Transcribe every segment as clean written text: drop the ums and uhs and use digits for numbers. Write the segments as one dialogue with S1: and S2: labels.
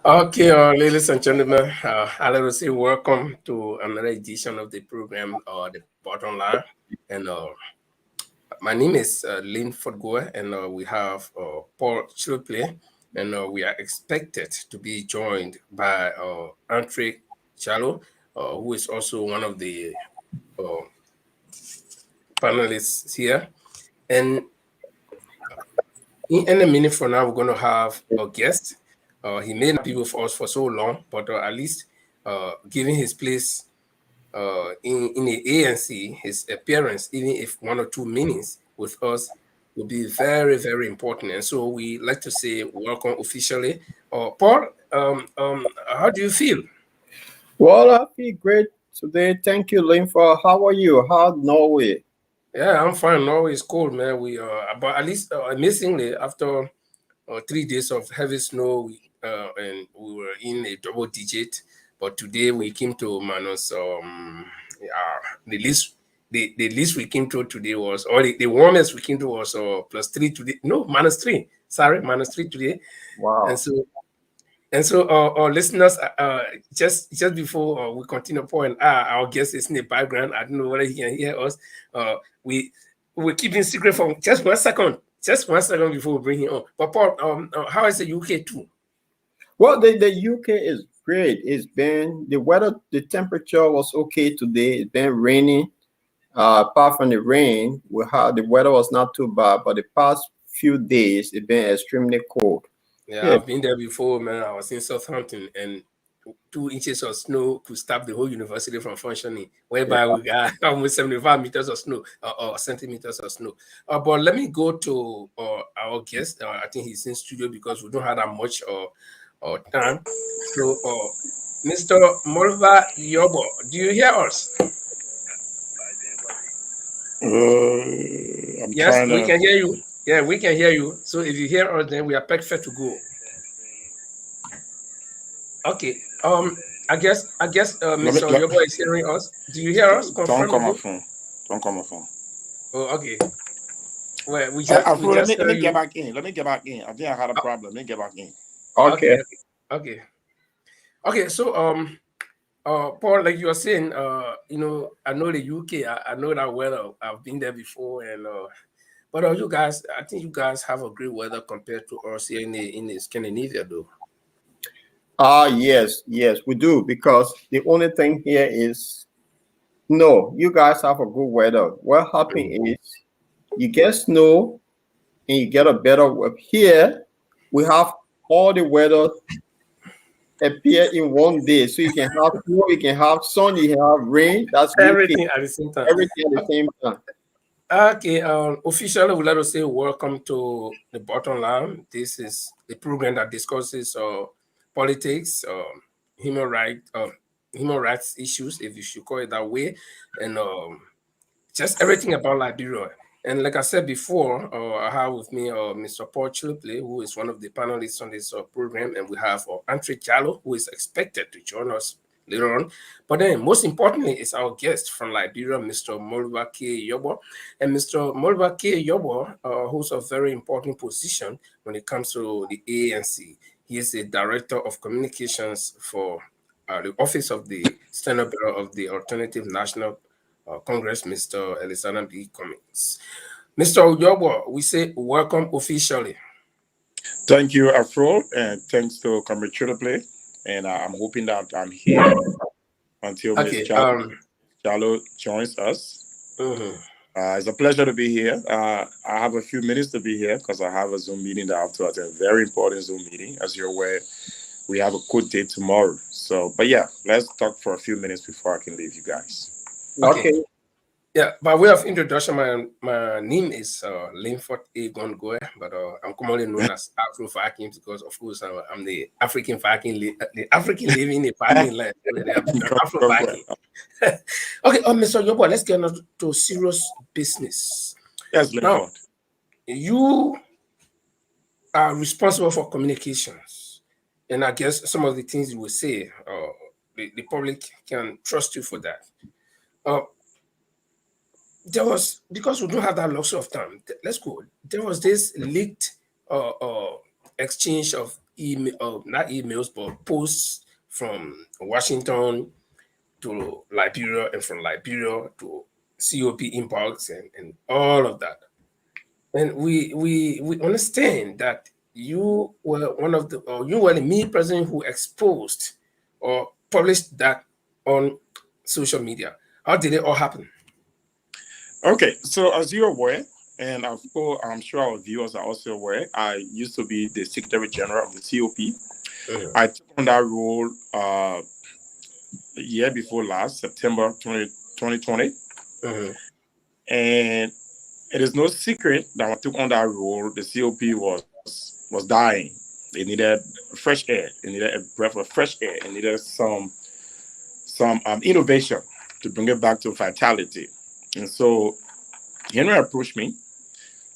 S1: Okay, ladies and gentlemen, I'd like to say welcome to another edition of the program, The Bottom Line. And my name is Lynn Fortgoer, and we have Paul Chilpley, and we are expected to be joined by Andre Chalo, who is also one of the uh, panelists here. And in a minute from now, we're going to have a guest. He may not be with us for so long, but at least giving his place in the ANC, his appearance, even if 1 or 2 minutes with us, will be very, very important. And so we like to say welcome officially. Paul, how do you feel?
S2: Well, I feel great today. Thank you, Lynn, for how are you? How Norway?
S1: Yeah, I'm fine. Norway is cold, man. But at least amazingly, after 3 days of heavy snow, and we were in a double digit. But today we came to minus. The least, the least we came to today was, or the warmest we came to was +3 today. No, -3. Sorry, -3 today. And
S2: Wow.
S1: so our listeners, just before we continue, Paul and our guest is in the background. I don't know whether he can hear us. Uh, we we're keeping secret for just 1 second before we bring him on. But Paul, how is the UK too?
S2: Well, the UK is great. It's been the weather, the temperature was okay today. It's been raining. Apart from the rain, the weather was not too bad, but the past few days it's been extremely cold.
S1: Yeah,
S2: Yeah.
S1: I've been there before, man. I was in Southampton, and 2 inches of snow could stop the whole university from functioning, whereby we got almost 75 meters of snow or centimeters of snow. But let me go to our guest. I think he's in studio because we don't have that much time. So, Mr. Mulbah Yorgbor, do you hear us?
S3: I'm
S1: Yes,
S3: trying
S1: we
S3: to.
S1: can hear you. Yeah, we can hear you. So if you hear us, then we are perfect to go. Okay. I guess
S3: Let me.
S1: Mr.
S3: Let,
S1: Yorgbor is hearing us. Do you hear us?
S3: don't
S1: Confirm
S3: call my
S1: again.
S3: phone. Don't call my phone.
S1: Oh, okay. Well, we
S3: I,
S1: just
S3: I,
S1: we
S3: let
S1: just
S3: me let
S1: hear
S3: me get
S1: you.
S3: back in. Let me get back in. I think I had a
S1: Uh,
S3: problem. Let me get back in.
S2: Okay.
S1: okay, okay, okay. So Paul, like you were saying, I know the UK. I know that weather. I've been there before, and but you guys, I think you guys have a great weather compared to us here in the Scandinavia, though.
S2: Yes, yes, we do because the only thing here is no, you guys have a good weather. What happens is you get snow and you get a better here. We have all the weather appear in one day. So you can have snow, you can have sun, you can have rain. That's UK.
S1: Everything at the same time.
S2: Everything at the same time.
S1: Okay, officially, we'd like to say welcome to the Bottom Line. This is a program that discusses politics, human rights issues, if you should call it that way, and just everything about Liberia. And like I said before, I have with me Mr. Paul Chilpley, who is one of the panelists on this program, and we have Andre Jallo, who is expected to join us later on. But then, most importantly, is our guest from Liberia, Mr. Mulbah K. Yorgbor. And Mr. Mulbah K. Yorgbor holds a very important position when it comes to the ANC. He is the Director of Communications for the Office of the Standard Bureau of the Alternative National Congress, Mr. Alexander B. Cummings. Mr. Yorgbor, we say welcome officially.
S3: Thank you, Afro, and thanks to Comrade Play. And I'm hoping that I'm here until Miss
S1: Okay.
S3: Jalo joins us.
S1: Mhm.
S3: It's a pleasure to be here. I have a few minutes to be here because I have a Zoom meeting that I have to attend. Very important Zoom meeting. As you're aware, we have a court date tomorrow. So, but yeah, let's talk for a few minutes before I can leave you guys.
S1: Okay.
S2: Okay.
S1: Yeah, by way of introduction, my name is Linford A. Gongoe, but I'm commonly known as Afro Viking because, of course, I'm the African Viking, the African living in the Viking land. So the Afro
S3: Go, go,
S1: Viking.
S3: go.
S1: Okay, Mr. Yorgbor, let's get on to serious business.
S3: Yes,
S1: Now,
S3: Linford.
S1: you are responsible for communications, and I guess some of the things you will say, the public can trust you for that. Uh, there was, because we don't have that luxury of time. Let's go. There was this leaked exchange of email, not emails, but posts from Washington to Liberia, and from Liberia to COP inbox, and all of that. And we understand that you were one of the, or you were the main person who exposed or published that on social media. How did it all happen?
S3: Okay, so as you're aware, and of course, I'm sure our viewers are also aware, I used to be the Secretary General of the COP.
S1: Mhm,
S3: I took on that role a year before last, September 2020.
S1: mhm,
S3: And it is no secret that when I took on that role, the COP was dying. It needed fresh air. It needed a breath of fresh air. It needed some innovation to bring it back to vitality. And so Henry approached me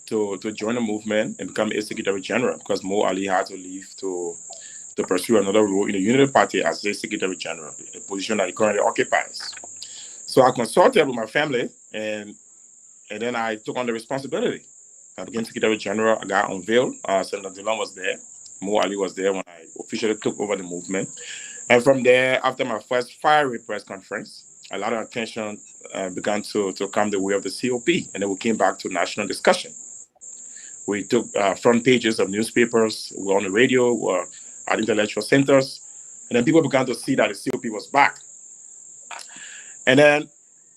S3: to join the movement and become a Secretary General because Mo Ali had to leave to pursue another role in the Unity Party as a Secretary General, a position that he currently occupies. So I consulted with my family, and then I took on the responsibility. I became Secretary General. I got unveiled. Senator Dillon was there. Mo Ali was there when I officially took over the movement. And from there, after my first fiery press conference, a lot of attention began to come the way of the COP. And then we came back to national discussion. We took front pages of newspapers, we were on the radio, we were at intellectual centers. And then people began to see that the COP was back. And then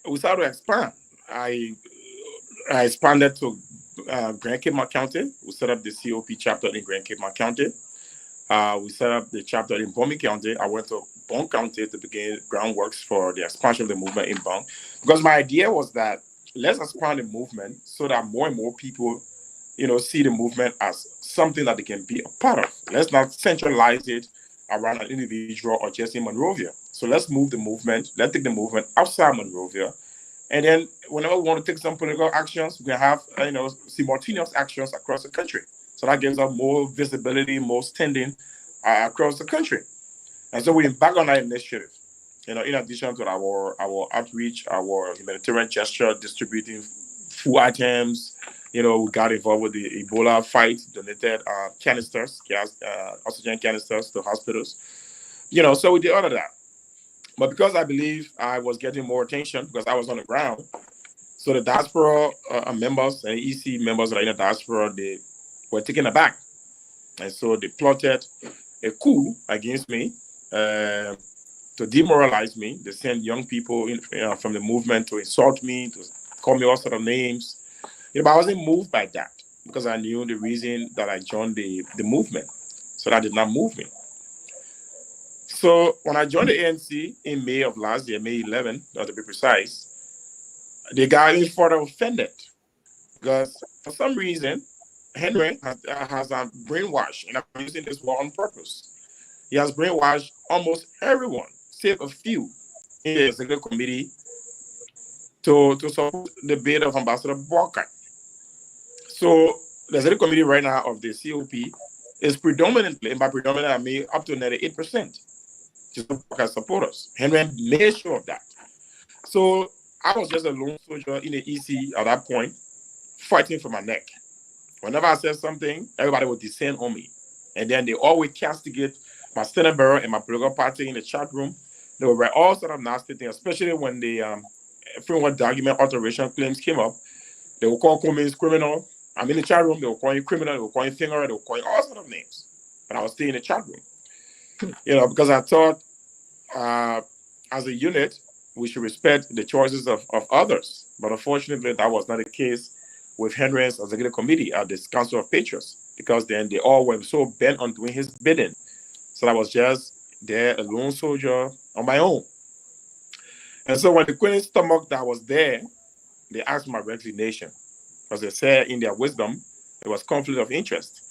S3: we started to expand. I expanded to Grand Cape County. We set up the COP chapter in Grand Cape County. We set up the chapter in Bomi County. I went to Bon County to begin groundworks for the expansion of the movement in Bon. Because my idea was that let's expand the movement so that more and more people, see the movement as something that they can be a part of. Let's not centralize it around an individual or just in Monrovia. So let's move the movement. Let's take the movement outside Monrovia. And then whenever we want to take some political actions, we can have, simultaneous actions across the country. So that gives us more visibility, more standing across the country. And so we embark on that initiative. In addition to our outreach, our humanitarian gesture, distributing food items, we got involved with the Ebola fight, donated canisters, gas, oxygen canisters to hospitals. So we did all of that. But because I believe I was getting more attention because I was on the ground, so the diaspora members and EC members that are in the diaspora, they were taken aback. And so they plotted a coup against me to demoralize me. They sent young people from the movement to insult me, to call me all sort of names. But I wasn't moved by that because I knew the reason that I joined the movement. So that did not move me. So when I joined the ANC in May of last year, May 11, to be precise, they got even further offended because for some reason, Henry has brainwashed, and I'm using this word on purpose. He has brainwashed almost everyone, save a few, in the executive committee to support the bid of Ambassador Walker. So the executive committee right now of the COP is predominantly, and by predominantly I mean up to 98%. Just as supporters. Henry made sure of that. So I was just a lone soldier in the EC at that point, fighting for my neck. Whenever I said something, everybody would descend on me. And then they always castigate my Senate bearer and my political party in the chat room. They would write all sort of nasty things, especially when the framework document alteration claims came up. They would call Cummings criminal. I'm in the chat room, they will call you criminal, they will call you finger, they will call you all sort of names. But I was still in the chat room. Because I thought as a unit, we should respect the choices of others. But unfortunately, that was not the case with Henry's executive committee at this Council of Patriots, because then they all were so bent on doing his bidding. So I was just there, a lone soldier on my own. And so when the Queen's stomach that was there, they asked my resignation, because they said in their wisdom, it was conflict of interest.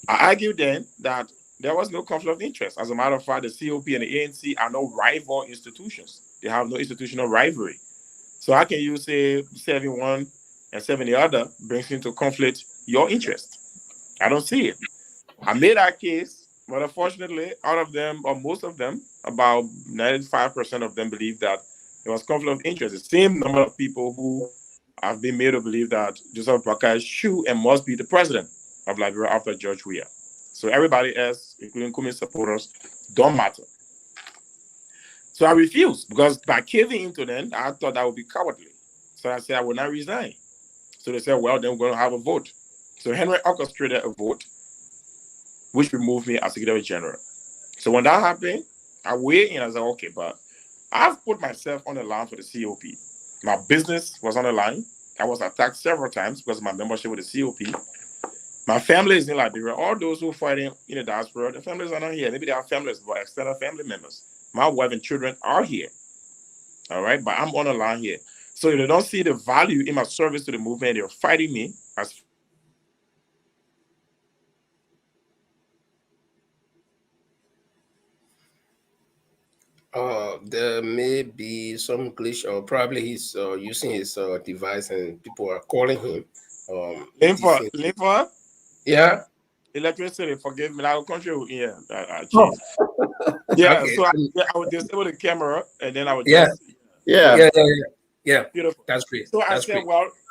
S3: I argued then that there was no conflict of interest. As a matter of fact, the COP and the ANC are no rival institutions. They have no institutional rivalry. So how can you say serving one and serving the other brings into conflict your interest? I don't see it. I made that case, but unfortunately, out of them, or most of them, about 95% of them believe that there was conflict of interest. The same number of people who have been made to believe that Joseph Boakai should and must be the president of Liberia after George Weah. So everybody else, including Cummings supporters, don't matter. So I refused because by caving into them, I thought that would be cowardly. So I said I will not resign. So they said, well, then we're going to have a vote. So Henry orchestrated a vote, which removed me as Secretary General. So when that happened, I weighed in. I said, okay, but I've put myself on the line for the COP. My business was on the line. I was attacked several times because of my membership with the COP. My family is in Liberia. All those who are fighting in the diaspora, the families are not here. Maybe they have families, but extended family members. My wife and children are here. All right, but I'm on the line here. So if they don't see the value in my service to the movement, they're fighting me as far as
S1: There may be some glitch, or probably he's using his device and people are calling him. It
S3: Linfa,
S1: seems,
S3: Linfa,
S1: yeah.
S3: electricity, forgive me. Our country, yeah,
S2: Oh,
S3: jeez. Yeah,
S1: Okay.
S3: so I would disable the camera and then I would
S1: Yeah.
S3: just
S2: yeah.
S1: Yeah. Yeah. Yeah. Yeah.
S3: beautiful.
S1: That's great.
S3: So
S1: That's great.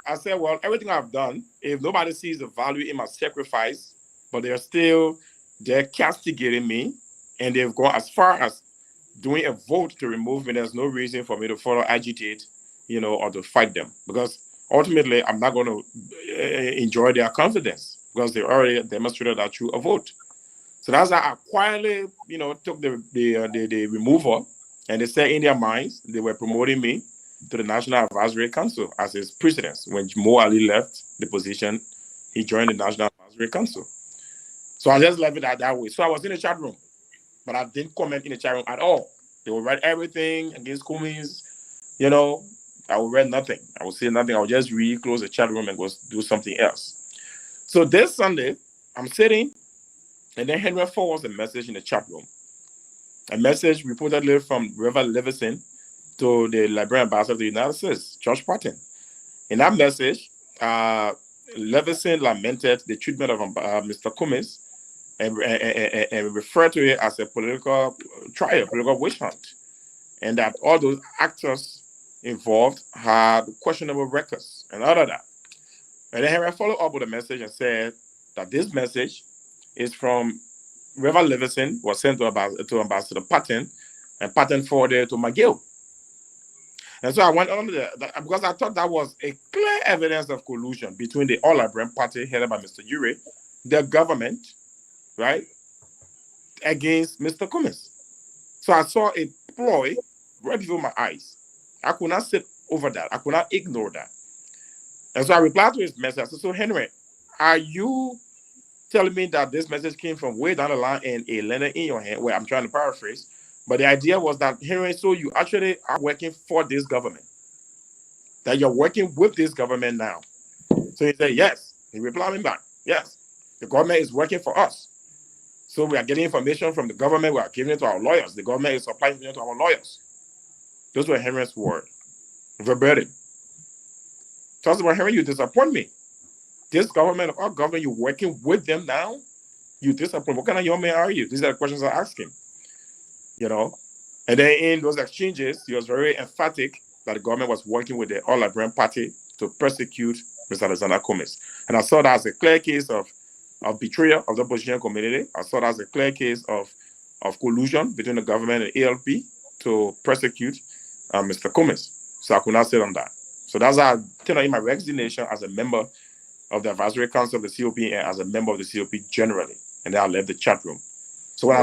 S3: I said, well, everything I've done, if nobody sees the value in my sacrifice, but they're castigating me, and they've gone as far as doing a vote to remove me. There's no reason for me to further agitate, or to fight them because ultimately I'm not going to enjoy their confidence because they already demonstrated that through a vote. So that's how I quietly, took the removal, and they said in their minds they were promoting me to the National Advisory Council as his president. When Mo Ali left the position, he joined the National Advisory Council. So I just left it at that way. So I was in the chat room, but I didn't comment in the chat room at all. They would write everything against Cummings, you know. I would read nothing. I would say nothing. I would just read, close the chat room, and go do something else. So this Sunday, I'm sitting, and then Henry forwards a message in the chat room. A message reportedly from Reverend Leveson to the Liberian ambassador of the United States, George Patton. In that message, Leveson lamented the treatment of Mr. Cummings and referred to it as a political trial, political witch hunt, and that all those actors involved had questionable records and all of that. And then Henry followed up with a message and said that this message is from Reverend Leveson, was sent to Ambassador Patton, and Patton forwarded it to McGill. And so I went on because I thought that was a clear evidence of collusion between the All Liberian Party headed by Mr. Ure, the government, right, against Mr. Cummings. So I saw a ploy right before my eyes. I could not sit over that. I could not ignore that. And so I replied to his message. I said, so Henry, are you telling me that this message came from way down the line and a letter in your hand? Well, I'm trying to paraphrase. But the idea was that, Henry, so you actually are working for this government, that you're working with this government now. So he said, yes. He replied me back, yes, the government is working for us. So we are getting information from the government. We are giving it to our lawyers. The government is supplying it to our lawyers. Those were Henry's words, verbatim. So I said, well, Henry, you disappoint me. This government, our government, you're working with them now? You disappoint. What kind of young man are you? These are the questions I asked him. And then in those exchanges, he was very emphatic that the government was working with the All Liberian Party to persecute Mr. Alexander Cummings. And I saw that as a clear case of betrayal of the opposition community. I saw that as a clear case of collusion between the government and ALP to persecute Mr. Cummings. So I could not sit on that. So that's how I turned in my resignation as a member of the advisory council of the COP and as a member of the COP generally. And then I left the chat room. So when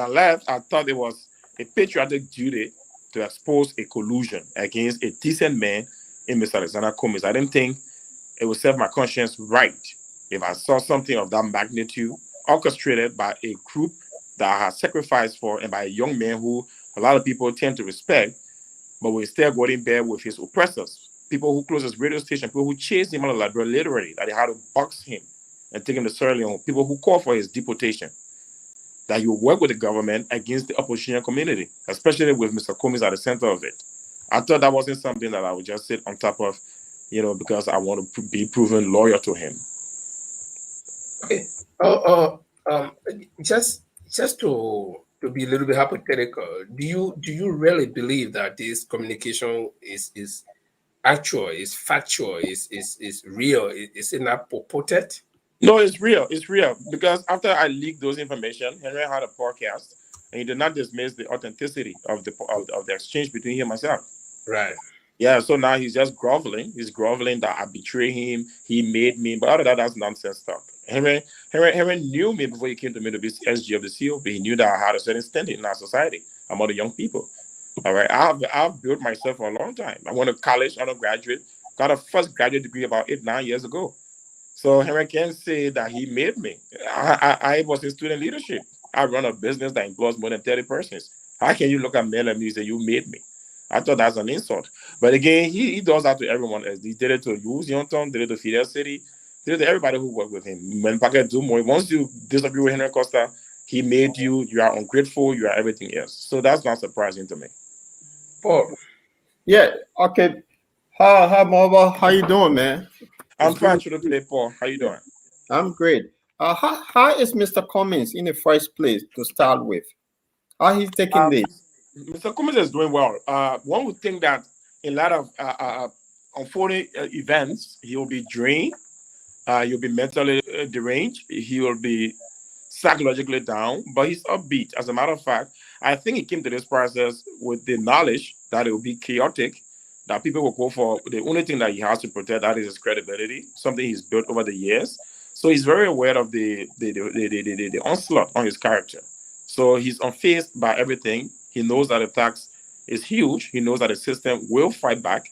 S3: I left, I thought it was a patriotic duty to expose a collusion against a decent man in Mr. Alexander Cummings. I didn't think it would serve my conscience right if I saw something of that magnitude orchestrated by a group that I had sacrificed for and by a young man who a lot of people tend to respect, but will still go in bed with his oppressors. People who closed his radio station, people who chased him out of Liberia literally, that they had to box him and take him to Sierra Leone, people who called for his deportation. That you work with the government against the opposition community, especially with Mr. Cummings at the center of it. I thought that wasn't something that I would just sit on top of, because I want to be proven loyal to him.
S1: Okay. Just to be a little bit hypothetical, do you really believe that this communication is actual, is factual, is real? Is it not purported?
S3: No, it's real. It's real. Because after I leaked those information, Henry had a podcast and he did not dismiss the authenticity of the exchange between him and myself.
S1: Right.
S3: Yeah, so now he's just groveling. He's groveling that I betrayed him. He made me. But other than that, that's nonsense talk. Henry knew me before he came to me to be SG of the COP. He knew that I had a certain standing in our society among the young people. All right. I've built myself for a long time. I went to college, undergraduate, got a first graduate degree about 8, 9 years ago. So Henry can say that he made me. I was in student leadership. I run a business that employs more than 30 persons. How can you look at me and me and say you made me? I thought that's an insult. But again, he does that to everyone else. He did it to Use Youngton, did it to Fidel City, did it to everybody who worked with him. When Packet do more, once you disagree with Henry Costa, he made you, you are ungrateful, you are everything else. So that's not surprising to me.
S1: Paul.
S2: Yeah. Okay. Hi, Mulbah. How you doing, man?
S3: I'm
S2: It's good.
S3: fine, to play Paul. How you doing?
S2: I'm great. How is Mr. Cummings in the first place to start with? How he's taking
S3: Uh,
S2: this?
S3: Mr. Cummings is doing well. One would think that in a lot of unfolding events, he will be drained. He'll be mentally deranged. He will be psychologically down, but he's upbeat. As a matter of fact, I think he came to this process with the knowledge that it will be chaotic, that people will go for the only thing that he has to protect, that is his credibility, something he's built over the years. So he's very aware of the onslaught on his character. So he's unfazed by everything. He knows that the tax is huge. He knows that the system will fight back.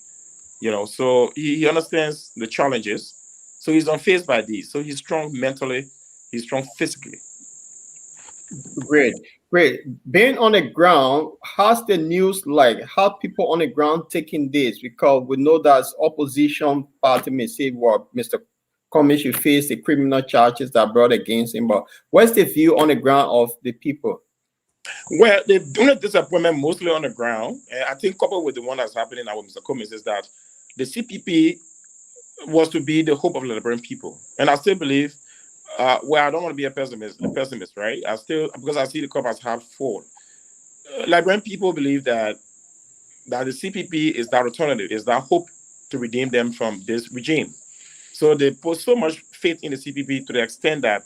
S3: So he understands the challenges. So he's unfazed by these. So he's strong mentally. He's strong physically.
S2: Great, great. Being on the ground, how's the news like? How people on the ground taking this? Because we know that opposition party may say, "Well, Mr. Cummings should face the criminal charges that are brought against him." But what's the view on the ground of the people?
S3: Well, they're doing a disappointment mostly on the ground. And I think coupled with the one that's happening now with Mr. Cummings is that the CPP was to be the hope of the Liberian people. And I still believe, I don't want to be a pessimist, right? I still, because I see the cup as half full. Liberian people believe that the CPP is that alternative, is that hope to redeem them from this regime. So they put so much faith in the CPP to the extent that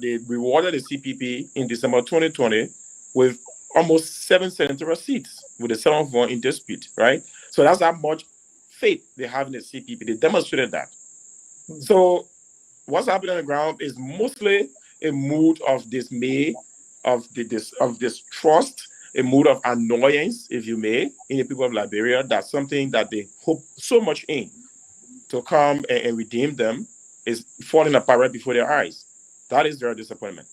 S3: they rewarded the CPP in December 2020 with almost 7 senatorial seats, with the seventh one in dispute, right? So that's how much faith they have in the CPP. They demonstrated that. So what's happening on the ground is mostly a mood of dismay, of distrust, a mood of annoyance, if you may, in the people of Liberia. That's something that they hope so much in to come and redeem them is falling apart right before their eyes. That is their disappointment.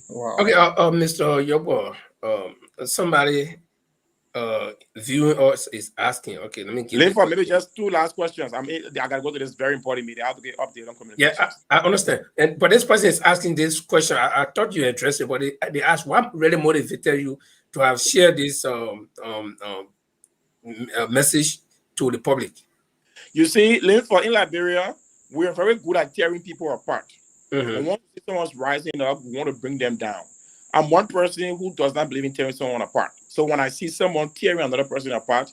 S2: Wow.
S1: Okay, Mr. Yorgbor, somebody viewing us is asking. Okay, let me give you.
S3: Linford, maybe just two last questions. I gotta go to this very important meeting. I have to get updated on
S1: Yeah,
S3: communications.
S1: I understand. But this person is asking this question. I thought you addressed it, but they asked what really motivated you to have shared this message to the public.
S3: You see, Linford, in Liberia, we are very good at tearing people apart.
S1: Mm-hmm.
S3: When one see someone's rising up, we want to bring them down. I'm one person who does not believe in tearing someone apart. So when I see someone tearing another person apart,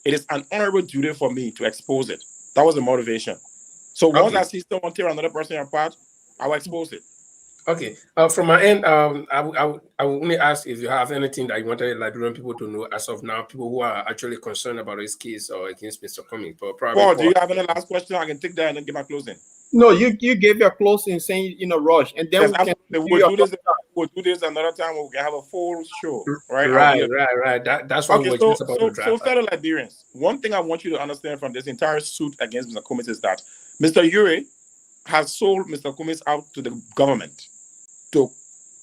S3: it is an honorable duty for me to expose it. That was the motivation. So once I see someone tear another person apart, I will expose it.
S1: Okay. From my end, I will only ask if you have anything that you wanted Liberian people to know as of now, people who are actually concerned about this case or against Mr. Cummings. But probably
S3: Paul, do you have any last question? I can take that and then give my closing.
S2: No, you gave your closing saying in a rush, and then
S3: yes, we'll do this another time. We can have a full show, right?
S1: Right. That's what
S3: okay.
S1: we're just about to draft.
S3: So, fellow Liberians, one thing I want you to understand from this entire suit against Mr. Cummings is that Mr. Ure has sold Mr. Cummings out to the government to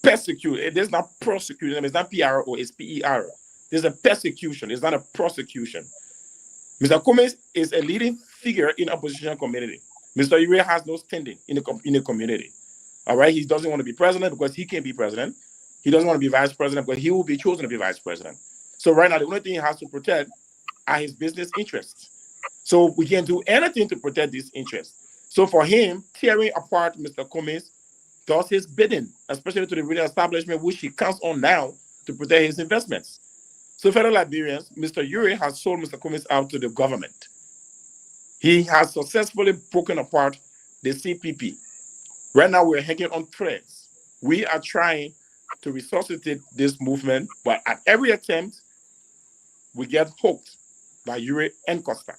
S3: persecute. It is not prosecuting him. It's not PRO. It's PER. There's a persecution. It's not a prosecution. Mr. Cummings is a leading figure in the opposition community. Mr. Ure has no standing in the community. All right, he doesn't want to be president because he can't be president. He doesn't want to be vice president because he will be chosen to be vice president. So right now, the only thing he has to protect are his business interests. So we can do anything to protect these interests. So for him, tearing apart Mr. Cummings does his bidding, especially to the real establishment, which he counts on now to protect his investments. So fellow Liberians, Mr. Ure has sold Mr. Cummings out to the government. He has successfully broken apart the CPP. Right now, we're hanging on threads. We are trying to resuscitate this movement, but at every attempt, we get hooked by Ure and Costa.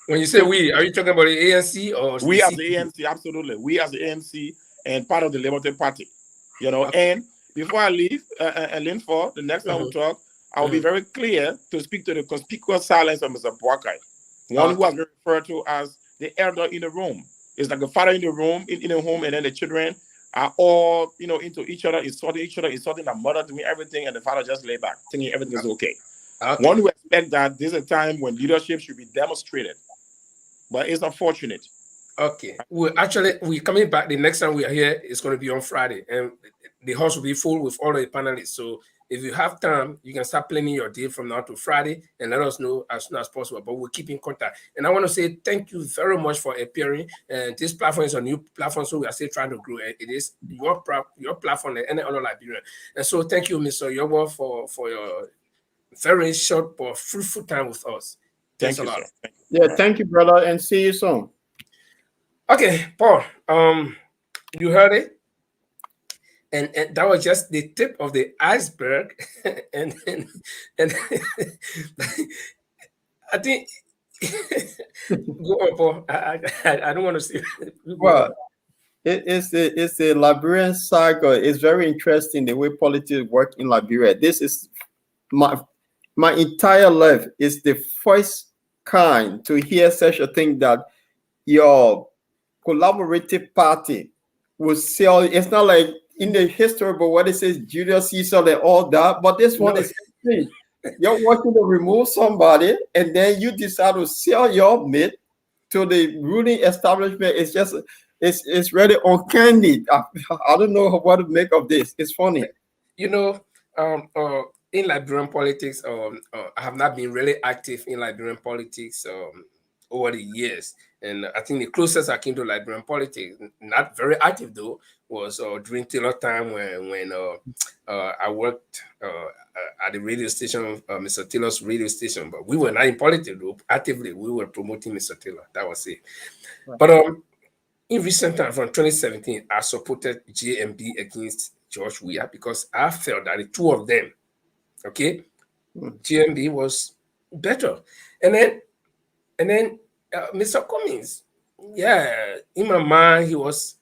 S1: When you say
S3: So
S1: we, are you talking about the ANC or the
S3: we as the
S1: CPP?
S3: ANC, absolutely, we as the ANC and part of the Liberty Party, you know.
S1: Okay.
S3: And before I leave, and lean for the next time we
S1: Mhm,
S3: talk, I'll be
S1: mhm.
S3: very clear to speak to the conspicuous silence of Mr. Boakai, one who
S1: Okay.
S3: has been referred to as the elder in the room. It's like a father in the room, in the home, and then the children are all, you know, into each other, insulting their mother, doing everything, and the father just lay back, thinking everything is okay. One
S1: Okay.
S3: who expects that this is a time when leadership should be demonstrated, but it's unfortunate.
S1: Okay. We coming back. The next time we are here is going to be on Friday, and the house will be full with all the panelists. So if you have time, you can start planning your day from now to Friday, and let us know as soon as possible. But we'll keep in contact. And I want to say thank you very much for appearing. And this platform is a new platform, so we are still trying to grow. And it is your platform and any other Liberian. And so thank you, Mr. Yorgbor, for your very short but fruitful time with us. Thanks
S3: Thank
S1: a
S3: you,
S1: lot.
S3: sir. Thank you.
S2: Yeah,
S3: All right.
S2: thank you, brother, and see you soon.
S1: Okay, Paul. You heard it, and that was just the tip of the iceberg, and I think go on, Paul. I don't want to see. Go
S2: Well,
S1: on.
S2: it's a Liberian cycle. It's very interesting the way politics work in Liberia. This is my my entire life is the first kind to hear such a thing that your collaborative party will sell. It's not like in the history, but what it says Julius Caesar and all that. But this one
S1: No,
S2: is extreme. You're working to remove somebody, and then you decide to sell your mate to the ruling establishment. It's just it's really uncanny. I don't know what to make of this. It's funny.
S1: you know, in Liberian politics, I have not been really active in Liberian politics over the years, and I think the closest I came to Liberian politics, not very active though, was during Taylor time when I worked at the radio station, Mr. Taylor's radio station, but we were not in politics though. Actively, we were promoting Mr. Taylor. That was it.
S2: Right.
S1: But in recent time, from 2017, I supported JMB against George Weah because I felt that the two of them, okay,
S2: Mm.
S1: JMB was better. And then Mr. Cummings, yeah, in my mind, he was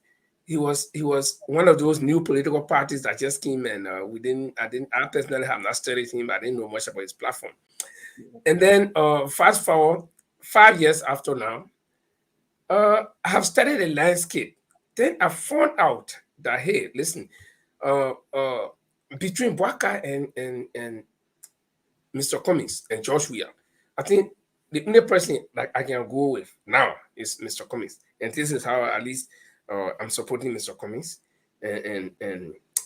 S1: one of those new political parties that just came, and I personally have not studied him. I didn't know much about his platform. And then fast forward 5 years after now, I have studied the landscape. Then I found out that hey, listen, uh, uh, between Bwaka and Mr. Cummings and Josh Weir, I think the only person that I can go with now is Mr. Cummings, and this is how at least I'm supporting Mr. Cummings, and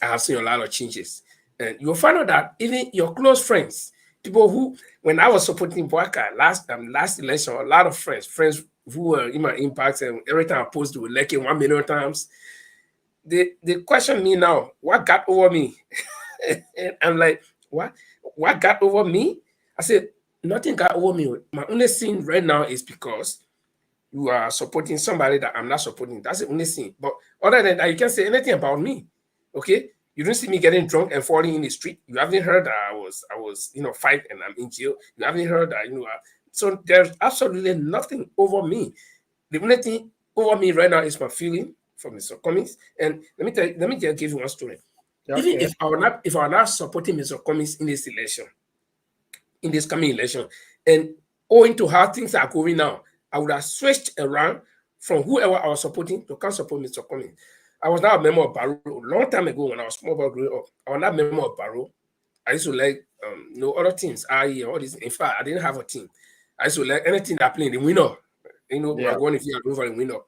S1: I have seen a lot of changes. And you'll find out that even your close friends, people who, when I was supporting Bwaka last election, a lot of friends who were in my impact, and every time I post, they were liking 1 million times. They question me now, what got over me? And I'm like, what got over me? I said, nothing got over me. My only sin right now is because you are supporting somebody that I'm not supporting. That's the only thing. But other than that, you can't say anything about me. Okay? You don't see me getting drunk and falling in the street. You haven't heard that I was fight and I'm in jail. You haven't heard that, so there's absolutely nothing over me. The only thing over me right now is my feeling for Mr. Cummings. And let me just give you one story. Even
S2: Okay.
S1: if I were not supporting Mr. Cummings in this election, in this coming election, and owing to how things are going now, I would have switched around from whoever I was supporting to come support Mr. Cummings. I was not a member of Barrow a long time ago when I was small about growing up. I was not a member of Barrow. I used to like other teams, IE and all this. In fact, I didn't have a team. I used to like anything that played the winner. We
S2: Yeah.
S1: are going if you are over the winner.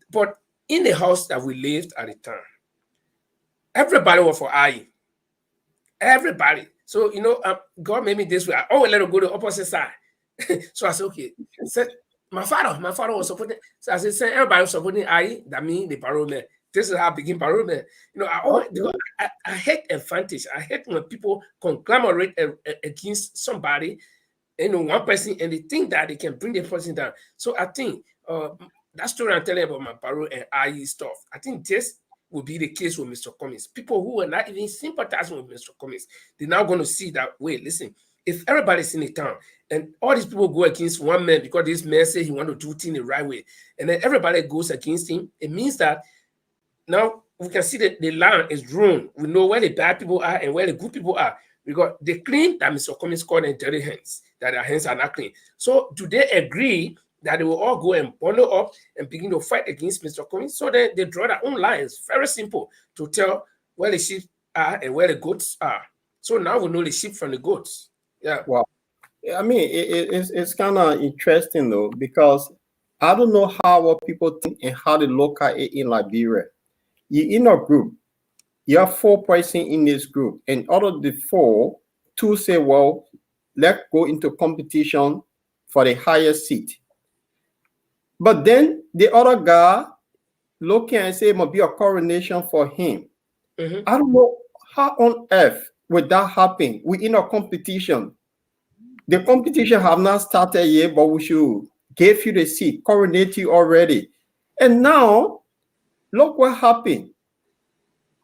S1: But in the house that we lived at the time, everybody was for IE. Everybody. So God made me this way. I always let him go to the opposite side. So I said, okay. So my father was supporting. So I said, everybody was supporting I. That means the parole man. This is how I begin parole man. I always because I hate advantage. I hate when people conglomerate against somebody one person, and they think that they can bring the person down. So I think that story I'm telling about my Baro and IE stuff, I think this will be the case with Mr. Cummings. People who are not even sympathizing with Mr. Cummings, they're now going to see that, wait, listen, if everybody's in the town and all these people go against one man because this man says he want to do things the right way, and then everybody goes against him, it means that now we can see that the land is drawn. We know where the bad people are and where the good people are. Because they claim that Mr. Cummings called them dirty hands, that their hands are not clean. So do they agree that they will all go and bundle up and begin to fight against Mr. Cummings? So they draw their own lines. Very simple to tell where the sheep are and where the goats are. So now we know the sheep from the goats. Yeah.
S2: Well, I mean, it's kind of interesting though, because I don't know how what people think and how they look at it in Liberia. You're in a group, you have 4 persons in this group, and out of the 4, 2 say, well, let's go into competition for the highest seat. But then the other guy looking and say it must be a coronation for him.
S1: Mm-hmm.
S2: I don't know how on earth would that happen. We're in a competition. The competition have not started yet, but we should give you the seat, coronate you already. And now, look what happened.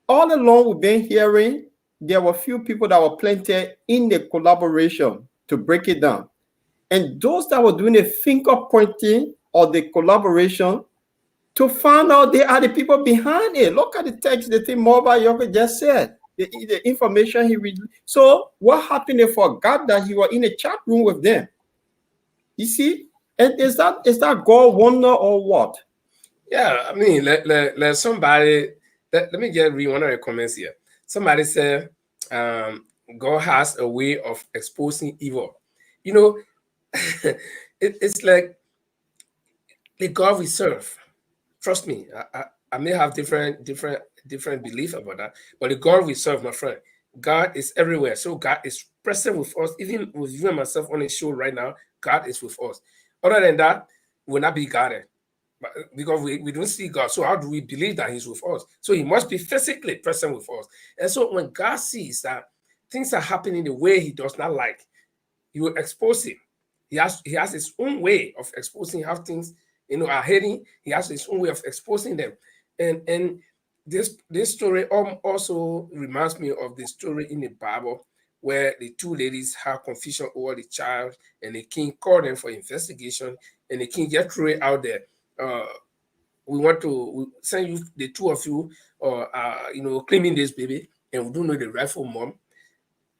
S2: All along we've been hearing there were few people that were planted in the collaboration to break it down. And those that were doing the finger pointing or the collaboration, to find out they are the people behind it. Look at the text, the thing Mulbah Yorgbor just said, the information he read. So what happened? They forgot that he was in a chat room with them. You see? And is that God wonder or what?
S1: Yeah, I mean, let somebody, let me get read one of the comments here. Somebody said, God has a way of exposing evil. You know, it's like the God we serve. Trust me, I may have different belief about that, but the God we serve, my friend, God is everywhere. So God is present with us, even with you and myself on the show right now. God is with us. Other than that, we'll not be guarded. Because we don't see God. So how do we believe that he's with us? So he must be physically present with us. And so when God sees that things are happening the way he does not like, he will expose it. He has his own way of exposing how things are heading. He has his own way of exposing them. And this story also reminds me of the story in the Bible where the 2 ladies had confusion over the child, and the king called them for investigation, and the king just threw it out there. We want to send you, the 2 of you, or claiming this baby, and we don't know the rightful mom.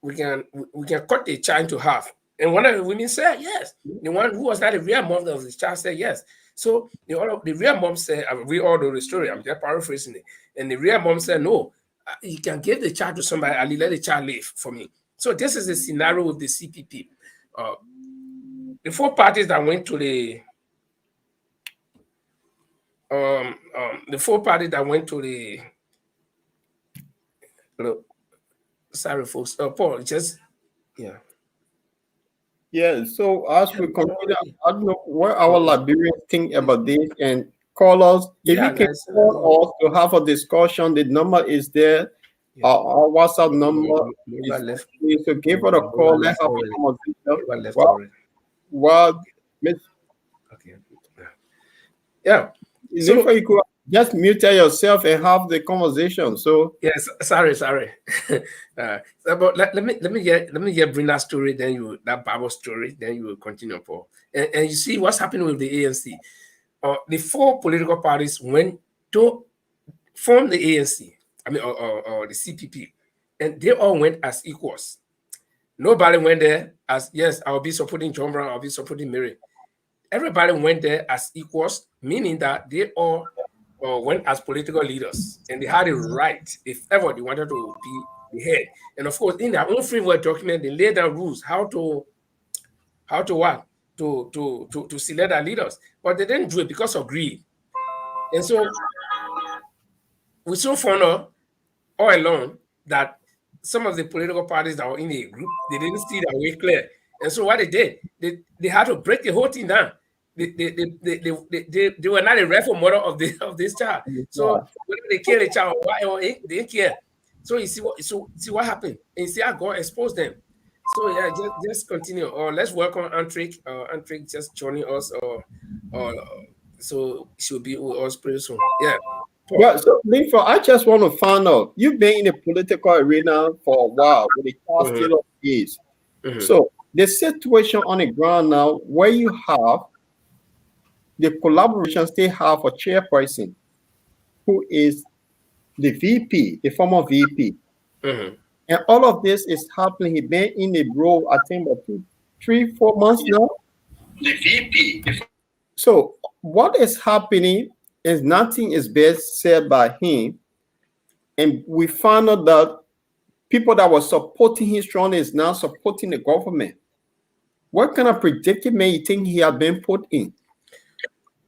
S1: We can cut the child to half. And one of the women said yes. The one who was not the real mom of the child said yes. So the real mom said, we all know the story, I'm just paraphrasing it. And the real mom said, no, you can give the child to somebody and let the child live for me. So this is the scenario with the CPP. The 4 parties that went to the sorry folks, Paul, just yeah.
S2: Yeah, so as we continue, I don't know what our Liberians think about this, and call us. If you can
S1: guys,
S2: call us to have a discussion, the number is there. Our WhatsApp number is there. So give us a call. Let's have a conversation. Well,
S1: okay. Yeah.
S2: So you could just mute yourself and have the conversation. So
S1: yes, sorry. But let me get bring that story, then that Bible story, then you will continue, Paul. And you see what's happening with the ANC. The 4 political parties went to form the ANC. I mean, or the CPP, and they all went as equals. Nobody went there as, yes, I'll be supporting John Brown, I'll be supporting Mary. Everybody went there as equals, meaning that they all went as political leaders, and they had a right, if ever they wanted to be the head. And of course, in their own framework document, they laid down rules how to what to select their leaders, but they didn't do it because of greed. And so we so found out all along that some of the political parties that were in the group, they didn't see their way clear. And so what they did, they had to break the whole thing down. They were not a rightful mother of this child. So whether they kill the child or whatever, they didn't care. So you see what happened. And you see how God exposed them. So yeah, just continue. Or let's welcome Antrik. Antrik just joining us. Or so she'll be with us pretty soon. Yeah, Paul.
S2: Well, so Linford, I just want to find out. You've been in the political arena for a while with the past
S1: Mm-hmm,
S2: scale of years.
S1: mm-hmm,
S2: So the situation on the ground now, where you have the collaboration still have a chairperson who is the VP, the former VP.
S1: mm-hmm.
S2: And all of this is happening. He been in the role, I think, about 3, 4 months now.
S1: The VP.
S2: So what is happening is nothing is best said by him. And we found out that people that were supporting him strongly is now supporting the government. What kind of predicament you think he had been put in?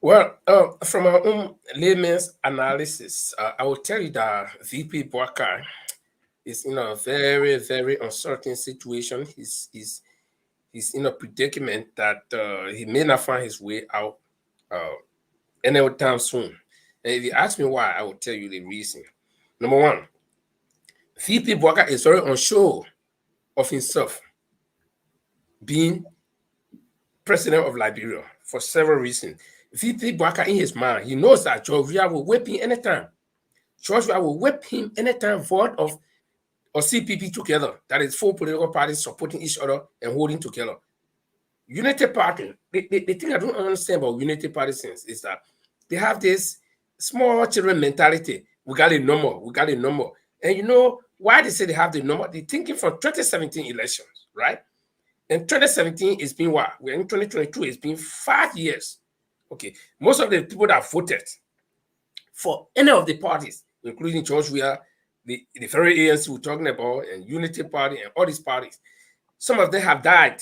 S1: Well, from our own layman's analysis, I will tell you that VP Bwaka is in a very, very uncertain situation. He's in a predicament that he may not find his way out anytime soon. And if you ask me why, I will tell you the reason. Number one, VP Bwaka is very unsure of himself being president of Liberia for several reasons. VP Bwaka, in his mind, he knows that Georgia will whip him anytime. Georgia will whip him anytime vote of or CPP together. That is four political parties supporting each other and holding together. Unity Party, the thing I don't understand about Unity Party since is that they have this small children mentality. We got a number, we got a number. And you know why they say they have the number? They're thinking from 2017 elections, right? And 2017 is been what? We're in 2022, it's been 5 years. Okay. Most of the people that voted for any of the parties, including George Weah, the very ANC we're talking about, and Unity Party, and all these parties, some of them have died.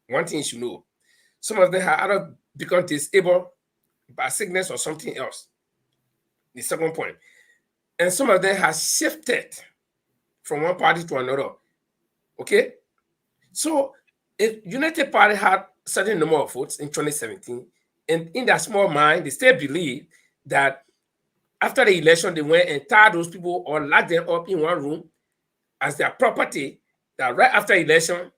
S1: One thing you should know, some of them have either become disabled by sickness or something else. The second point. And some of them have shifted from one party to another. Okay? So if United Party had certain number of votes in 2017, and in their small mind, they still believe that after the election, they went and tied those people or locked them up in one room as their property, that right after election,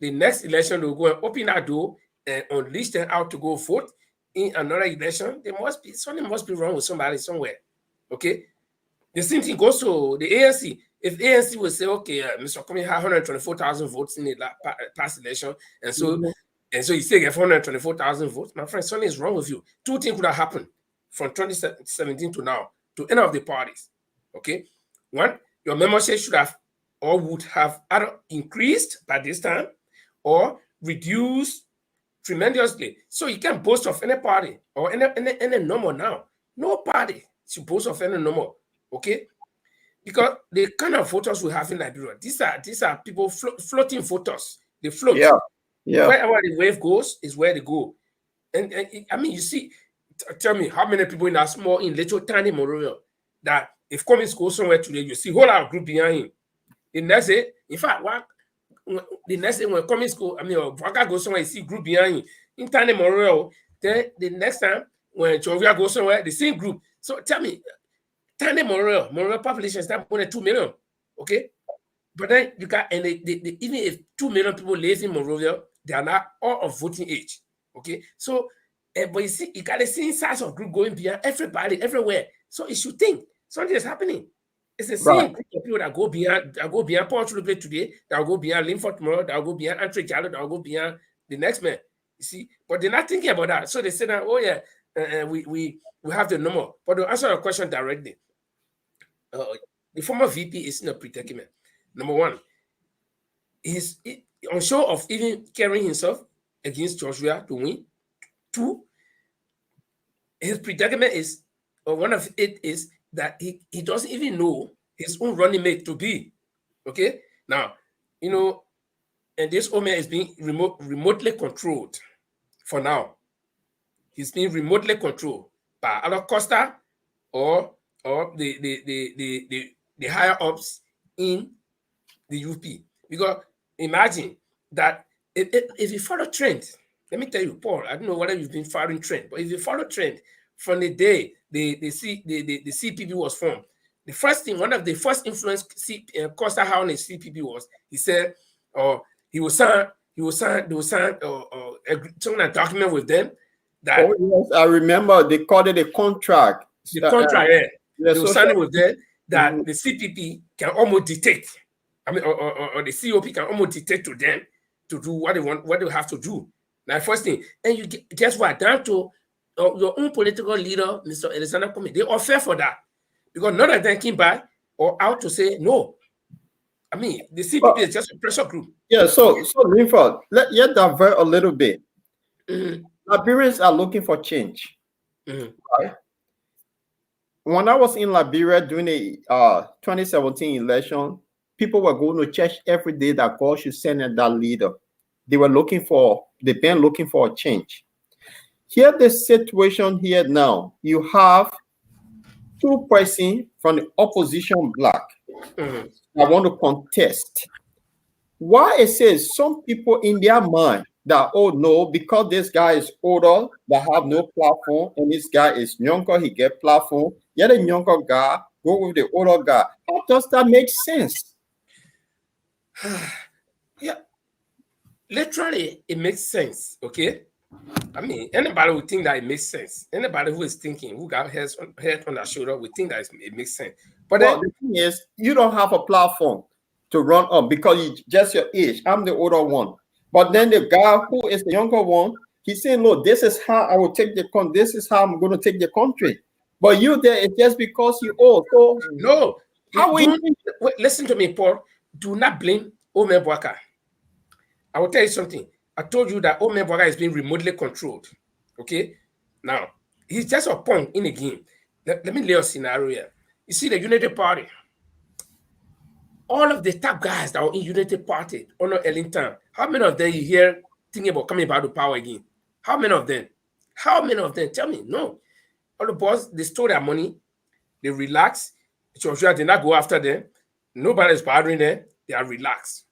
S1: the next election, they'll go and open that door and unleash them out to go vote in another election. There must be something must be wrong with somebody somewhere. Okay? The same thing goes to the ANC. If ANC would say, okay, Mr. Cummings had 124,000 votes in the past election, and so you still get 124,000 votes, my friend, something is wrong with you. Two things could have happened from 2017 to now to any of the parties. Okay, one, your membership should have or would have either increased by this time or reduced tremendously. So you can't boast of any party or any number now. No party should boast of any number. Okay, because the kind of voters we have in Liberia, these are people floating voters. They float.
S2: Yeah, yeah.
S1: Wherever the wave goes is where they go. And I mean, you see, tell me how many people in that small, in little tiny Monrovia that if Cummings goes somewhere today, you see whole lot of group behind him. The next day, in fact, the next day when Cummings go, I mean, Waka goes somewhere, you see group behind him. In tiny Monrovia, then the next time when Georgia goes somewhere, the same group. So tell me, tiny Monrovia population is not more than 2 million, okay? But then you got, and even if 2 million people live in Monrovia, they are not all of voting age, okay? So, but you see, you got the same size of group going beyond everybody, everywhere. So you should think something is happening. It's the same
S2: Right.
S1: group of people that go beyond Paul Chulupe today, that will go beyond Linford tomorrow, that will go beyond Andre Jallo, that will go beyond the next man. You see, but they're not thinking about that. So they say that, oh yeah, we have the number. But to answer your question directly, the former VP is in a predicament. Number one, he's unsure of even carrying himself against Joshua to win. Two, his predicament is, or one of it is that he doesn't even know his own running mate to be. Okay? Now, you know, and this old man is being remotely controlled for now. He's being remotely controlled by Ala Costa or the higher ups in the UP. Because imagine that if you follow trend, let me tell you, Paul, I don't know whether you've been following trend, but if you follow trend from the day the CPP was formed, the first thing, one of the first influence Costa had on the CPP was, he said, or they will sign a document with them that
S2: Oh yes, I remember they called it a contract.
S1: the contract,
S2: The
S1: they will sign
S2: social.
S1: it with them that
S2: Mhm.
S1: the CPP can almost dictate. I mean, or the COP can almost dictate to them to do what they want, what they have to do. Now, first thing, and you guess what? Down to your own political leader, Mr. Alexander Cummings, they offer for that because none of them came back or out to say no. I mean, the CPP
S2: But
S1: is just a pressure group.
S2: yeah, so Linford, let divert a little bit.
S1: Mhm,
S2: Liberians are looking for change.
S1: mhm,
S2: Right? When I was in Liberia during the 2017 election, people were going to church every day that God should send in that leader. They've been looking for a change. Here, the situation here now, you have two persons from the opposition bloc
S1: mhm.
S2: that want to contest. Why it says some people in their mind that, oh no, because this guy is older, that have no platform, and this guy is younger, he get platform. Yet a younger guy go with the older guy. How does that make sense?
S1: Yeah, literally, it makes sense. Okay, I mean, anybody would think that it makes sense. Anybody who is thinking, who got head on their shoulder, would think that it makes sense. But
S2: Well,
S1: then,
S2: the thing is, you don't have a platform to run up because you just your age. I'm the older one. But then the guy who is the younger one, he's saying, look, this is how I will take the country. This is how I'm going to take the country. But you there, it's just because you old. So
S1: no,
S2: how will
S1: don't
S2: you?
S1: wait, listen to me, Paul. Do not blame Ome Bwaka. I will tell you something. I told you that Ome Bwaka is being remotely controlled. Okay, now he's just a pawn in the game. Let me lay a scenario here. You see, the Unity Party, all of the top guys that were in Unity Party under Ellington, how many of them you hear thinking about coming back to power again? How many of them? How many of them? Tell me. No. All the boys, they stole their money, they relax. Joshua did not go after them. Nobody is bothering them. They are relaxed.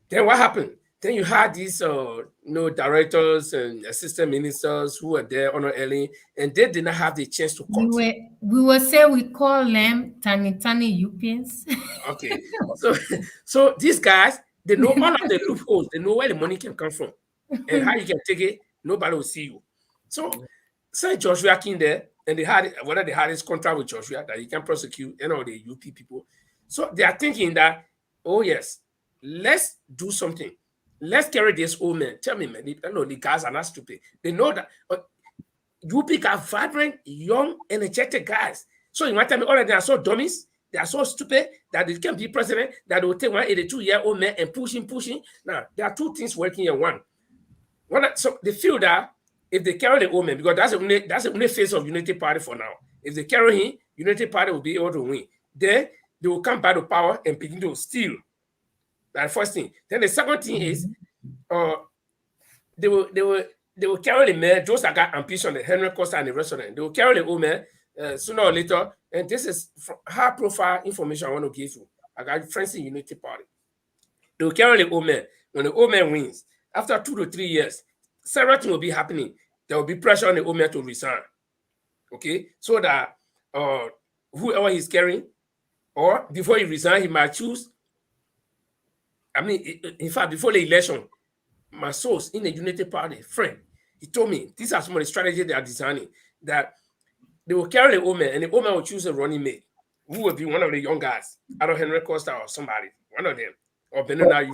S1: Then what happened? Then you had these directors and assistant ministers who were there on early, and they did not have the chance to
S4: We
S1: cut.
S4: were we will say we call them tiny Europeans.
S1: Okay. So so these guys, they know all of the loopholes, they know where the money can come from and how you can take it, nobody will see you. So say Joshua came there and they had whether they had this contract with Joshua that he can prosecute the UP people. So they are thinking that, oh yes, let's do something. Let's carry this old man. Tell me, man, the guys are not stupid. They know that UP got vibrant, young, energetic guys. So you want to tell me all of them are so dummies? They are so stupid that they can be president, that they will take one 82-year-old man and pushing. Now, there are two things working in one. So they feel that if they carry the old man, because that's the only face of Unity Party for now. If they carry him, Unity Party will be able to win. Then they will come back to power and begin to steal. That's the first thing. Then the second thing is uh, they will carry the man, those that got ambition, the Henry Costa and the rest of them, they will carry the old man sooner or later. And this is high profile information I want to give you. I got friends in Unity Party. They will carry the old man. When the old man wins, after 2 to 3 years, several things will be happening. There will be pressure on the old man to resign. Okay, so that whoever he's carrying, or before he resign, he might choose. I mean, in fact, before the election, my source in the Unity Party, friend, he told me these are some of the strategies they are designing, that they will carry the old man and the old man will choose a running mate who will be one of the young guys, either Henry Costa or somebody, one of them, or Benona.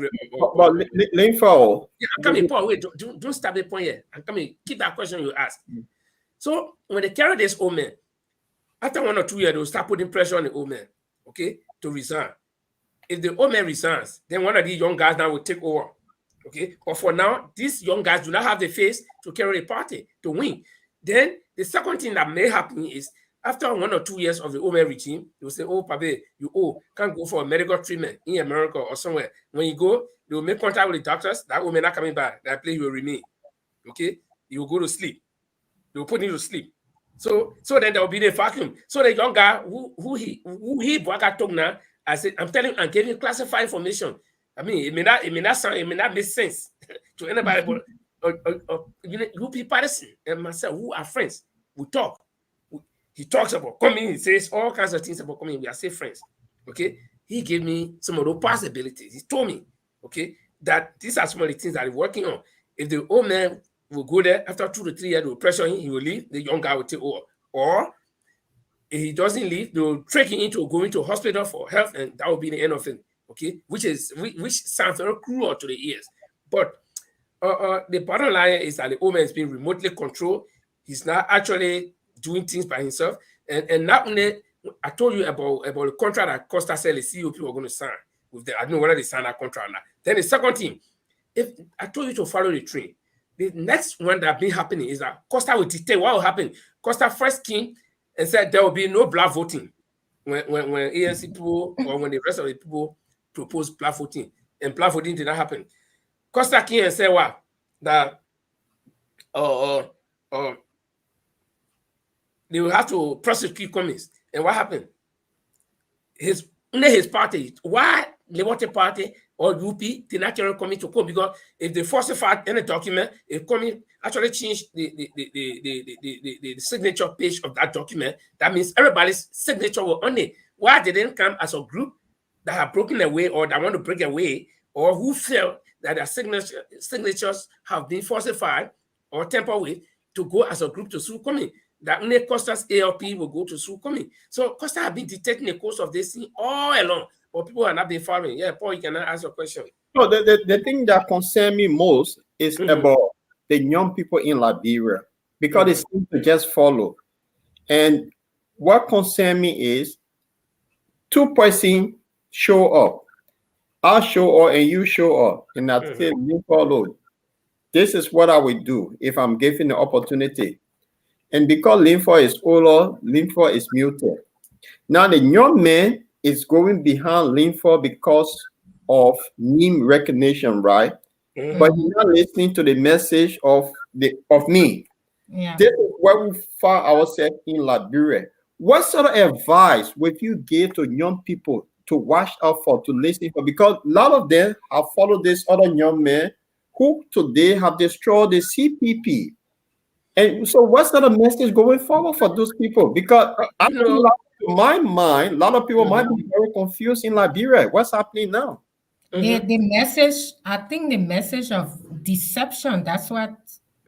S2: But Linford,
S1: Yeah, I'm coming, Paul. Wait, don't stop the point here. I'm coming. Keep that question you asked. So when they carry this old man, after 1 or 2 years, they will start putting pressure on the old man, okay, to resign. If the old man resigns, then one of these young guys now will take over. Okay, but for now, these young guys do not have the face to carry the party to win. Then the second thing that may happen is after 1 or 2 years of the old man regime, they will say, "Oh, Pabe, you can't go for a medical treatment in America or somewhere." When you go, they will make contact with the doctors. That woman not coming back. That place will remain. Okay, you will go to sleep. They will put you to sleep. So then there will be the vacuum. So the young guy who he Bwaka talk now, I said, I'm telling you, I'm giving classified information. I mean, it may not make sense to anybody, but you people person and myself who are friends, we talk. He talks about coming, he says all kinds of things about coming. We are still friends. Okay. He gave me some of those possibilities. He told me, okay, that these are some of the things that he's working on. If the old man will go there after 2 to 3 years, they will pressure him, he will leave, the young guy will take over. Or if he doesn't leave, they will trick him into going to a hospital for health, and that will be the end of it. Okay, which sounds very cruel to the ears. But the bottom line is that the old man is being remotely controlled. He's not actually doing things by himself. And not only, I told you about the contract that Costa said the CEO people were going to sign with the, I don't know whether they signed that contract or not. Then the second thing, if I told you to follow the train, the next one that been happening is that Costa will dictate what will happen. Costa first came and said there will be no black voting when ANC people or when the rest of the people proposed black voting, and black voting did not happen. Costa came and said what? That they will have to prosecute Cummings. And what happened? Only his party, why Liberty Party or UP did not carry Cummings to court? Because if they falsified any document, if Cummings actually changed the signature page of that document, that means everybody's signature will on it. Why they didn't come as a group that have broken away or that want to break away, or who felt that their signatures have been falsified or tampered with, to go as a group to sue Cummings? That only Costa's ALP will go to sue Cummings. So Costa have been detecting the course of this thing all along, but people have not been following. Yeah, Paul, you can ask a question.
S2: No, the thing that concerns me most is about the young people in Liberia, because they seem to just follow. And what concerns me is two persons show up. I show up and you show up, and I say, you follow. This is what I will do if I'm given the opportunity. And because Linford is older, Linford is muted. Now the young man is going behind Linford because of name recognition, right? But he's not listening to the message of me.
S4: Yeah.
S2: This is where we find ourselves in Liberia. What sort of advice would you give to young people to watch out for, to listen for? Because a lot of them have followed this other young man who today have destroyed the CPP. And so what's the message going forward for those people? Because I think, to my mind, a lot of people might be very confused in Liberia. What's happening now?
S4: The message, I think the message of deception, that's what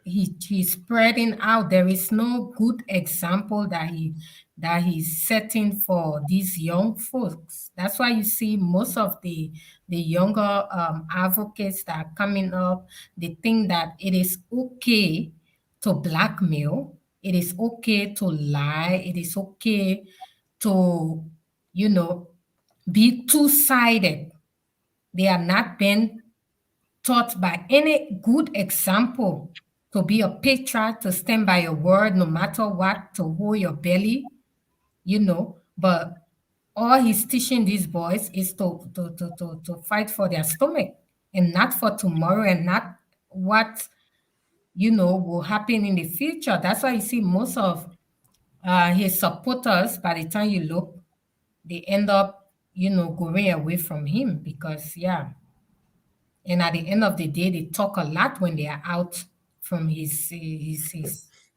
S4: he's spreading out. There is no good example that he's setting for these young folks. That's why you see most of the younger advocates that are coming up, they think that it is okay to blackmail, it is okay to lie, it is okay to, be two-sided. They are not being taught by any good example to be a patriot, to stand by your word no matter what, to hold your belly, But all he's teaching these boys is to fight for their stomach and not for tomorrow, and not what, will happen in the future. That's why you see most of his supporters, by the time you look, they end up, going away from him because, yeah. And at the end of the day, they talk a lot when they are out from his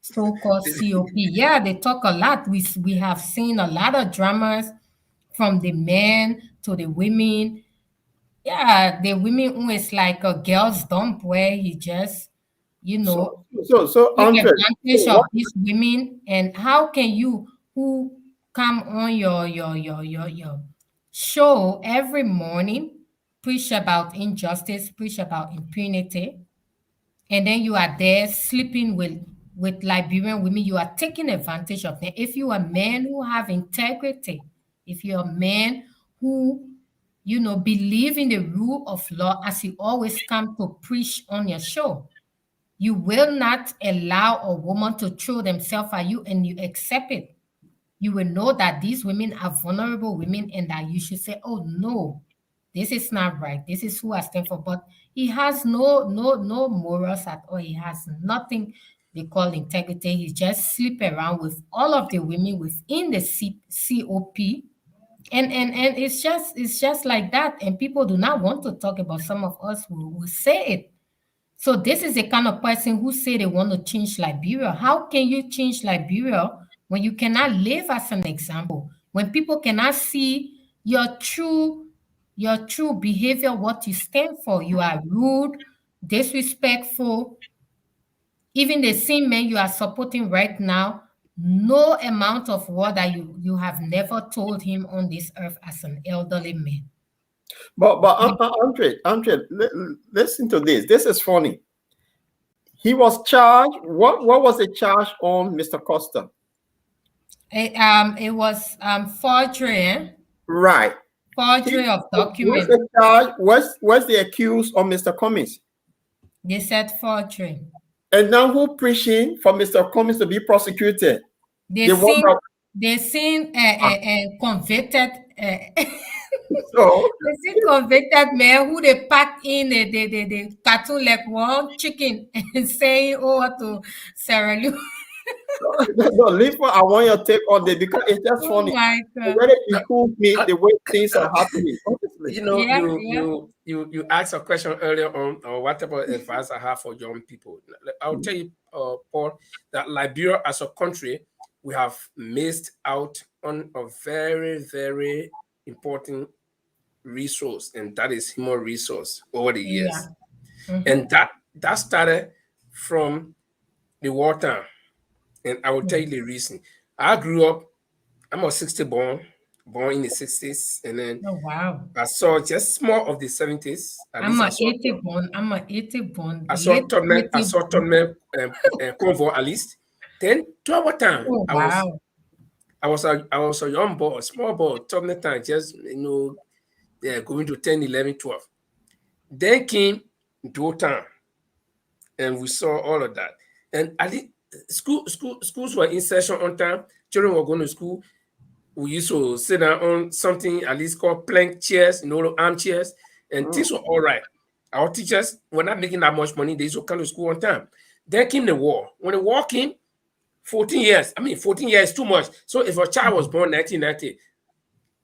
S4: so-called COP. Yeah, they talk a lot. We have seen a lot of dramas from the men to the women. Yeah, the women who is like a girl's dump where he just,
S2: So
S4: take
S2: Andre,
S4: advantage of these women. And how can you, who come on your show every morning, preach about injustice, preach about impunity, and then you are there sleeping with Liberian women? You are taking advantage of them. If you are a man who have integrity, if you're a man who believe in the rule of law, as you always come to preach on your show, you will not allow a woman to throw themselves at you and you accept it. You will know that these women are vulnerable women and that you should say, oh no, this is not right. This is who I stand for. But he has no morals at all. He has nothing they call integrity. He just sleep around with all of the women within the COP. And it's just like that. And people do not want to talk about. Some of us will say it. So this is the kind of person who say they want to change Liberia. How can you change Liberia when you cannot live as an example? When people cannot see your true your true behavior, what you stand for. You are rude, disrespectful. Even the same man you are supporting right now, no amount of word that you have never told him on this earth as an elderly man.
S2: But Andre, listen to this. This is funny. He was charged. What was the charge on Mr. Costa?
S4: It was forgery,
S2: Right.
S4: forgery of
S2: What's
S4: document.
S2: the charge? What's the accused on Mr. Cummings?
S4: They said forgery.
S2: And now who preaching for Mr. Cummings to be prosecuted?
S4: They
S2: The one
S4: seen
S2: that,
S4: they seen convicted.
S2: so
S4: They see convicted man who they pack in the cartoon like one chicken and saying over to Sarah Lou.
S2: no, leave what I want your take on it because it's just
S4: Oh
S2: funny.
S4: my God.
S2: Whether it behooves me
S1: Uh,
S2: the way things are
S1: uh,
S2: happening, honestly.
S1: you know,
S4: Yeah, yeah,
S1: you asked a question earlier on, or what about advice I have for young people. I'll tell you, Paul, that Liberia as a country, we have missed out on a very, very important resource, and that is human resource over the
S4: yeah.
S1: years.
S4: Mm-hmm.
S1: And that started from the water. And I will tell you the reason. I grew up, I'm a 60 born in the 60s, and then
S4: Oh wow.
S1: I saw just more of the 70s. At
S4: I'm
S1: least
S4: a 80 born. I'm a 80 born. Late
S1: I
S4: 80
S1: saw
S4: born.
S1: Tottenham convoy at least. Then to our time,
S4: Oh wow.
S1: I was a young boy, a small boy, Tottenham time, just yeah, going to 10, 11, 12. Then came Dotan, and we saw all of that. And at the schools were in session on time. Children were going to school. We used to sit down on something at least called plank chairs, armchairs, and
S2: Mm.
S1: things were all right. Our teachers were not making that much money. They used to come to school on time. Then came the war. When the war came, 14 years. 14 years is too much. So if a child was born 1990,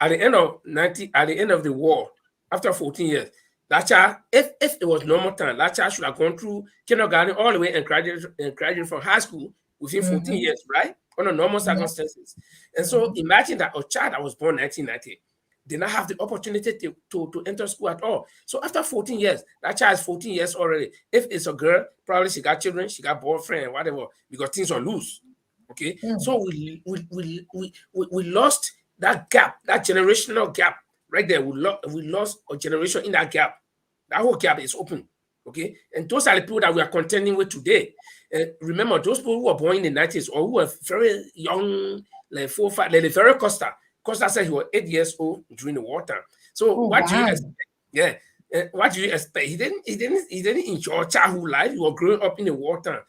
S1: at the end of the war, after 14 years, that child, if it was normal time, that child should have gone through kindergarten all the way and graduated from high school within 14
S4: Mm-hmm.
S1: years, right? Under normal
S4: Yeah.
S1: circumstances. And so
S4: Mm-hmm.
S1: imagine that a child that was born 1990 did not have the opportunity to enter school at all. So after 14 years, that child is 14 years already. If it's a girl, probably she got children, she got boyfriend, whatever, because things are loose. Okay.
S4: Mm.
S1: So we lost that gap, that generational gap right there. We lost a generation in that gap. That whole gap is open. Okay. And those are the people that we are contending with today. Remember, those people who were born in the 90s or who were very young, like 4 or 5, like the very Costa. Costa said he was 8 years old during the wartime. So
S4: Oh
S1: what do you
S4: wow.
S1: expect? Yeah. What do you expect? He didn't enjoy childhood life. He was growing up in the wartime.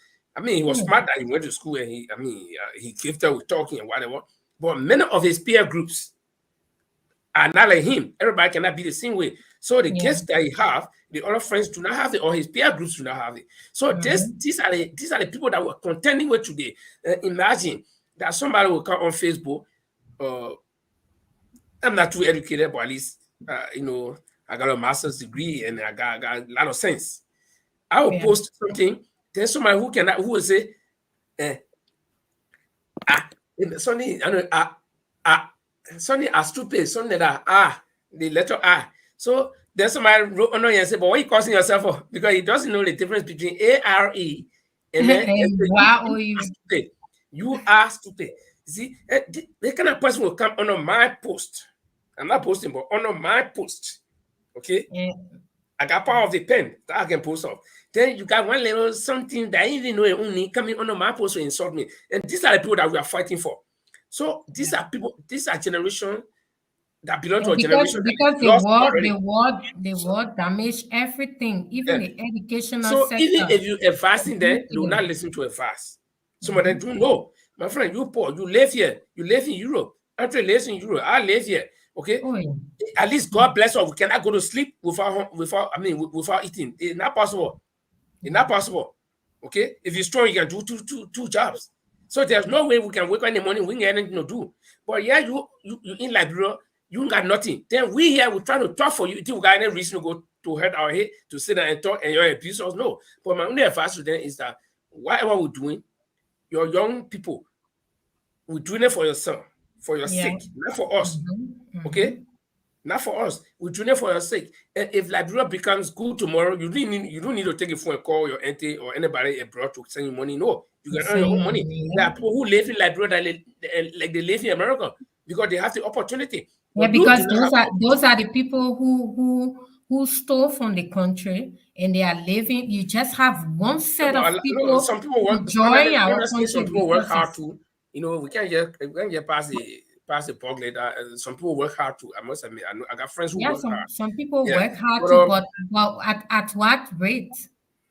S1: He was
S4: Mm.
S1: smart that he went to school and he gifted with talking and whatever. But many of his peer groups are not like him. Everybody cannot be the same way. So the
S4: Yeah.
S1: gifts that he have, the other friends do not have it, or his peer groups do not have it. So
S4: Mm-hmm.
S1: these are the people that we're contending with today. Imagine that somebody will come on Facebook. Uh, I'm not too educated, but at least I got a master's degree and I got a lot of sense. I will
S4: Yeah.
S1: post something. Then somebody who will say, eh, ah, Sonny, I know, Sonny are stupid, Sonny that the letter R. So then somebody wrote on and said, but what are you causing yourself for? Because he doesn't know the difference between ARE and then
S4: And
S1: you
S4: wow,
S1: are
S4: you.
S1: stupid. You are stupid. See, the kind of person will come under my post. I'm not posting, but under my post. Okay.
S4: Yeah.
S1: I got power of the pen that I can post off. Then you got one little something that I didn't know it only coming under my post to insult me. And these are the people that we are fighting for. So these are people, these are generation that belong
S4: Yeah,
S1: to a generation that
S4: because
S1: is lost already.
S4: the
S1: So,
S4: war damaged everything, even
S1: yeah.
S4: the educational
S1: So even
S4: sector.
S1: if you advise in there, they will not
S4: Completely.
S1: listen to advice. Some of them
S4: Mm-hmm.
S1: do know. My friend, you poor, you live here, you live in Europe. Andre lives in Europe. I live here. Okay.
S4: Oh yeah.
S1: At least God bless us. We cannot go to sleep without eating. It's not possible. It's not possible. Okay? If you're strong, you can do two jobs. So there's no way we can wake up in the morning, we ain't got anything to do. But yeah, you in Liberia, you ain't got nothing. Then we here, we try to talk for you. You think we got any reason to go to hurt our head, to sit down and talk and you're abuse us? No. But my only advice to them is that whatever we're doing, your young people, we're doing it for yourself, for your
S4: Yeah.
S1: sake, not for us.
S4: Mm-hmm.
S1: Okay?
S4: Mm-hmm.
S1: not for us. We're doing it for your sake. And if Liberia becomes good tomorrow, you don't need to take a phone call your auntie or anybody abroad to send you money. No, you can earn your own
S4: Same
S1: money. There are
S4: money.
S1: people who live in Liberia that like they live in America because they have the opportunity.
S4: Yeah,
S1: But you
S4: because
S1: do not have the
S4: those
S1: opportunity.
S4: are the people who stole from the country and they are living. You just have one
S1: Yeah,
S4: set
S1: but
S4: of people
S1: some people work.
S4: enjoying our
S1: Honestly, some
S4: country
S1: people work hard
S4: resources.
S1: too. We can't get past the bug like that. Some people work hard too. I must admit, I got friends who
S4: Yeah,
S1: work hard.
S4: some people
S1: Yeah,
S4: work hard
S1: but
S4: too, but at what rate?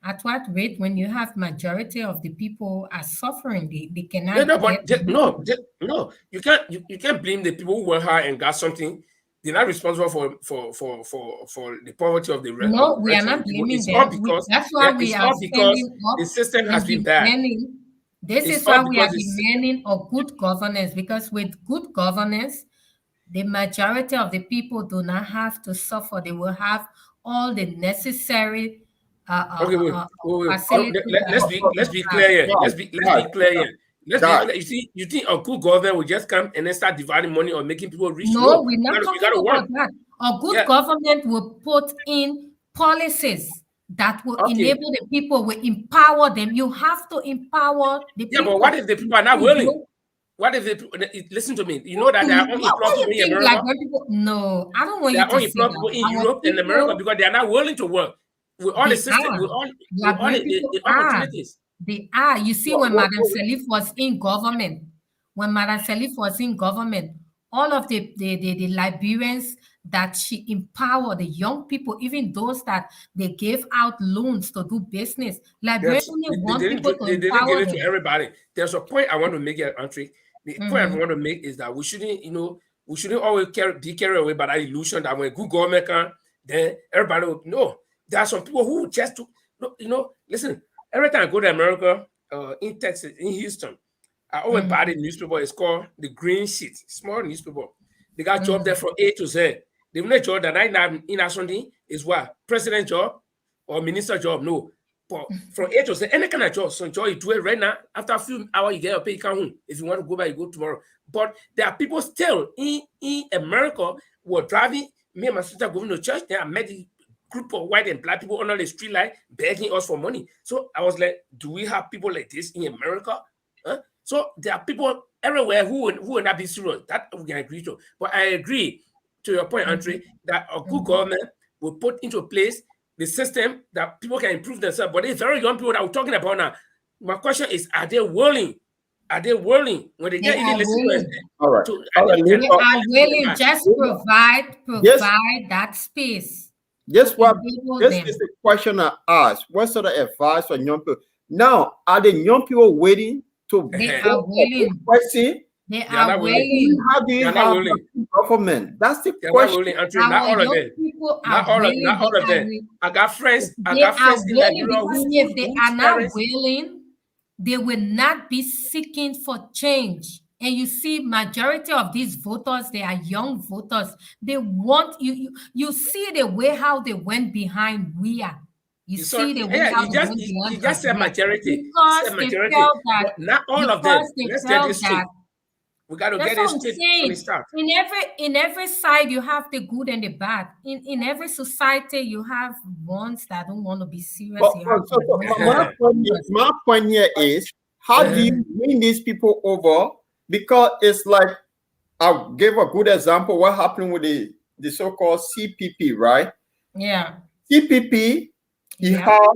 S4: At what rate when you have majority of the people are suffering, they
S1: no, no,
S4: cannot get
S1: but
S4: money.
S1: no, you can't blame the people who work hard and got something. They're not responsible for the poverty of
S4: No, we are
S1: rest of the
S4: not
S1: people.
S4: blaming
S1: It's all
S4: them.
S1: because
S4: That's why
S1: yeah,
S4: we
S1: it's
S4: are
S1: all because
S4: standing
S1: the
S4: up
S1: system has
S4: and
S1: been bad.
S4: demanding. This
S1: It's
S4: is
S1: all
S4: why we are
S1: because it's
S4: demanding a good governance, because with good governance, the majority of the people do not have to suffer. They will have all the necessary
S1: okay.
S4: facilities that
S1: Let's
S4: people
S1: be
S4: have.
S1: clear here.
S2: Guys,
S1: Let's
S2: guys,
S1: be clear here. Let's be
S2: guys,
S1: clear. You see, you think a good government will just come and then start dividing money or making people rich?
S4: No,
S1: No,
S4: we're not
S1: you
S4: talking
S1: gotta work.
S4: about that. A good
S1: Yeah.
S4: government will put in policies that will
S1: Okay.
S4: enable the people, will empower them. You have to empower the
S1: Yeah, but what
S4: people.
S1: if the people are not
S4: You
S1: willing?
S4: don't.
S1: What if listen to me? You know that there are
S4: Why
S1: unemployed
S4: you
S1: people in
S4: think
S1: America.
S4: like when people? No, I don't want
S1: There
S4: you
S1: are
S4: to say
S1: unemployed
S4: that.
S1: people in
S4: Our
S1: Europe and America
S4: people,
S1: because they are not willing to work with all the
S4: they
S1: system,
S4: are.
S1: with all
S4: Liberian people
S1: the
S4: are.
S1: opportunities.
S4: They are. You see,
S2: what,
S4: when
S2: what,
S4: Madam
S2: what,
S4: Salif was in government, when Madam Salif was in government, all of the Liberians that she empowered, the young people, even those that they gave out loans to do business, Liberians
S1: Yes,
S4: only want people to
S1: they didn't give
S4: empower
S1: it to
S4: them.
S1: everybody. There's a point I want to make here, Andre. The point I
S4: Mhm.
S1: want to make is that we shouldn't always be carried away by that illusion that when good government come, then everybody will no. There are some people who just do no, listen, every time I go to America, in Texas, in Houston, I always buy the
S4: Mhm.
S1: newspaper. It's called the Green Sheet, small newspaper. They got job there
S4: Mhm.
S1: from A to Z. The only job that I know in something is what president job or minister job. No, but from A to Z, any kind of job. Some job you do it right now. After a few hours, you get your pay. You come home. If you want to go back, you go tomorrow. But there are people still in America who are driving. Me and my sister going to church. Then I met the group of white and black people under the street light begging us for money. So I was like, do we have people like this in America? Huh? So there are people everywhere who will not be serious. That we can agree to. But I agree to your point, Andre,
S4: Mhm.
S1: that a good
S4: Mhm.
S1: government will put into place the system that people can improve themselves. But it's very young people that we're talking about now. My question is, are they willing? Are they willing when they
S4: They
S1: get even
S4: are
S1: listen
S4: willing.
S2: all right,
S1: to
S2: all right,
S1: can
S4: They
S2: Lincoln,
S4: are
S1: they listen to
S4: willing.
S1: that?
S4: Just
S2: Lincoln, yes,
S4: provide that space to
S2: yes, what,
S4: enable
S2: this is
S4: them.
S2: the question I asked. What sort of advice for young people? Now, are the young people waiting to
S4: They
S2: vote
S4: are
S2: for this
S4: willing.
S2: question?
S4: They
S1: They are
S4: are
S1: not willing.
S4: willing.
S2: How do
S1: They
S2: you
S1: are not
S2: have
S1: willing.
S2: a government? That's the
S1: They're not
S2: question.
S1: willing, Andre. Not
S4: Our
S1: all of
S4: young
S1: them.
S4: people are willing.
S1: Not
S4: They
S1: all of
S4: are
S1: them. I
S4: they
S1: got
S4: are
S1: friends in
S4: willing
S1: Liberia
S4: because if they
S1: whose
S4: are not
S1: parents.
S4: willing, they will not be seeking for change. And you see, majority of these voters, they are young voters. They want you see the way how they went behind Ria. You
S1: You saw,
S4: see the way
S1: yeah,
S4: how they went
S1: you
S4: behind
S1: just said
S4: Ria
S1: majority. You
S4: because
S1: said
S4: they
S1: majority,
S4: felt that
S1: but not all of them.
S4: because they
S1: Let's get
S4: felt
S1: this
S4: that
S1: straight. We got to
S4: that's
S1: get
S4: what
S1: this
S4: I'm
S1: straight from the
S4: saying.
S1: start.
S4: In every side, you have the good and the bad. In every society, you have ones that don't want to be serious. You have the ones that are serious.
S2: My point here is, how do you win these people over? Because it's like, I gave a good example what happened with the so-called CPP, right?
S4: Yeah.
S2: CPP, you
S4: Yeah.
S2: have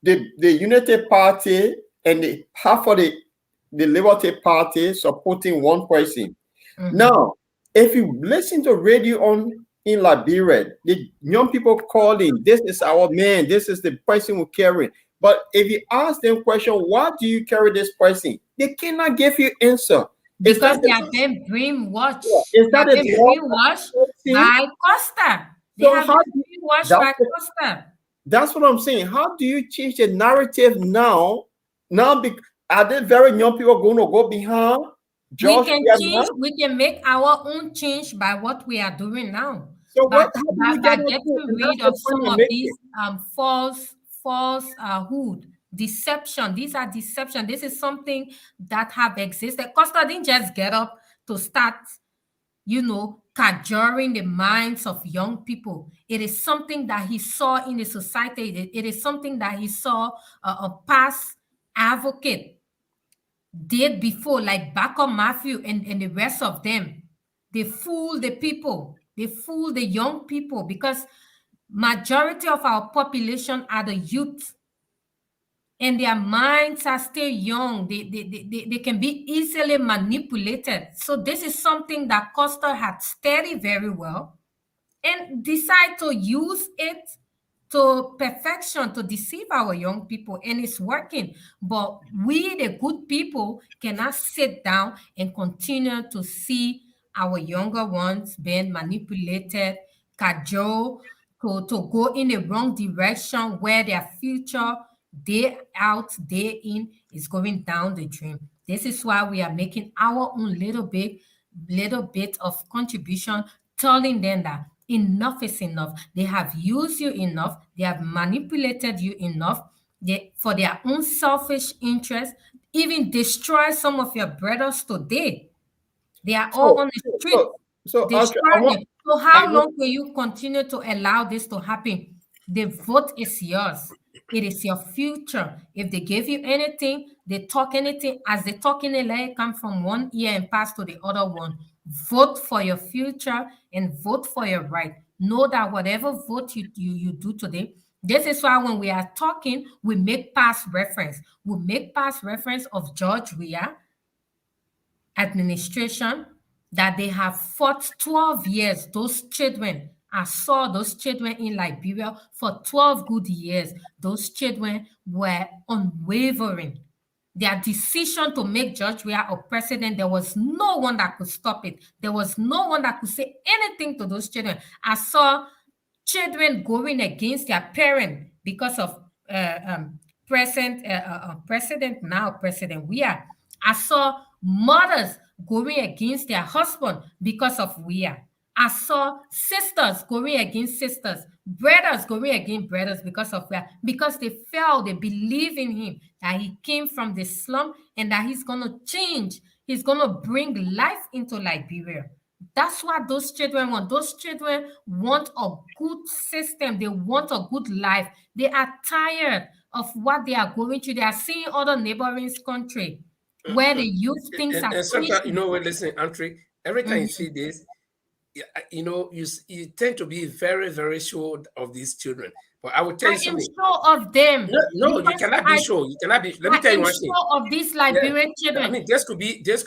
S2: the Unity Party and the half of the Liberty Party supporting one person.
S4: Mm-hmm.
S2: Now, if you listen to radio on in Liberia, the young people calling, this is our man, this is the person we carry. But if you ask them question, why do you carry this person? They cannot give you answer. Is
S4: Because
S2: that
S4: they
S2: the,
S4: are being brainwashed.
S2: is
S4: They
S2: that
S4: are
S2: a
S4: being
S2: drug
S4: brainwashed
S2: person?
S4: by Costa. They
S2: So
S4: have
S2: how
S4: been
S2: do
S4: brainwashed
S2: that's
S4: by
S2: the
S4: Costa.
S2: That's what I'm saying. How do you change the narrative now? Now, are there very young people going to go behind
S4: We
S2: George
S4: can
S2: Piedmont?
S4: change, we can make our own change by what we are doing now.
S2: So
S4: But
S2: what? How do
S4: by,
S2: you
S4: by
S2: get that thing?
S4: getting
S2: And that's
S4: rid
S2: the
S4: of
S2: point
S4: some
S2: I'm
S4: of
S2: making.
S4: these false hood, deception. These are deception. This is something that have existed. Costa didn't just get up to start cajoling the minds of young people. It is something that he saw in the society. It is something that he saw a past advocate did before, like Backup Matthew and the rest of them. They fool the people. They fool the young people because majority of our population are the youth, and their minds are still young. They can be easily manipulated. So this is something that Costa had studied very well and decide to use it to perfection to deceive our young people, and it's working. But we, the good people, cannot sit down and continue to see our younger ones being manipulated, cajole, to go in the wrong direction where their future, day out, day in, is going down the drain. This is why we are making our own little bit of contribution, telling them that enough is enough. They have used you enough. They have manipulated you enough. For their own selfish interest, even destroy some of your brothers today. They are all on the street
S2: Andre, I
S4: destroying
S2: want,
S4: them. So
S2: I
S4: how
S2: want,
S4: long will you continue to allow this to happen? The vote is yours. It is your future. If they give you anything, they talk anything, as they talk in the leg, come from one ear and pass to the other one. Vote for your future and vote for your right. Know that whatever vote you do today, this is why when we are talking, we make past reference. We make past reference of George Weah administration, that they have fought 12 years. Those children, I saw those children in Liberia for 12 good years. Those children were unwavering. Their decision to make George Weah a president, there was no one that could stop it. There was no one that could say anything to those children. I saw children going against their parent because of President Weah. I saw mothers going against their husband because of Weah. I saw sisters going against sisters, brothers going against brothers because of Weah, because they felt, they believe in him, that he came from the slum and that he's going to change. He's going to bring life into Liberia. That's what those children want. Those children want a good system. They want a good life. They are tired of what they are going through. They are seeing other neighboring country where the youth things are
S1: And sometimes,
S4: finishing.
S1: what, listen, Andre, every time you see this, you tend to be very, very sure of these children. But I will tell
S4: I
S1: you
S4: am
S1: something.
S4: sure of them
S1: No, you
S4: because
S1: cannot be sure. You cannot be. Let me
S4: I
S1: tell you
S4: am
S1: one thing.
S4: sure of these
S1: Yeah,
S4: Liberian
S1: I
S4: children.
S1: mean, this could be a
S4: It is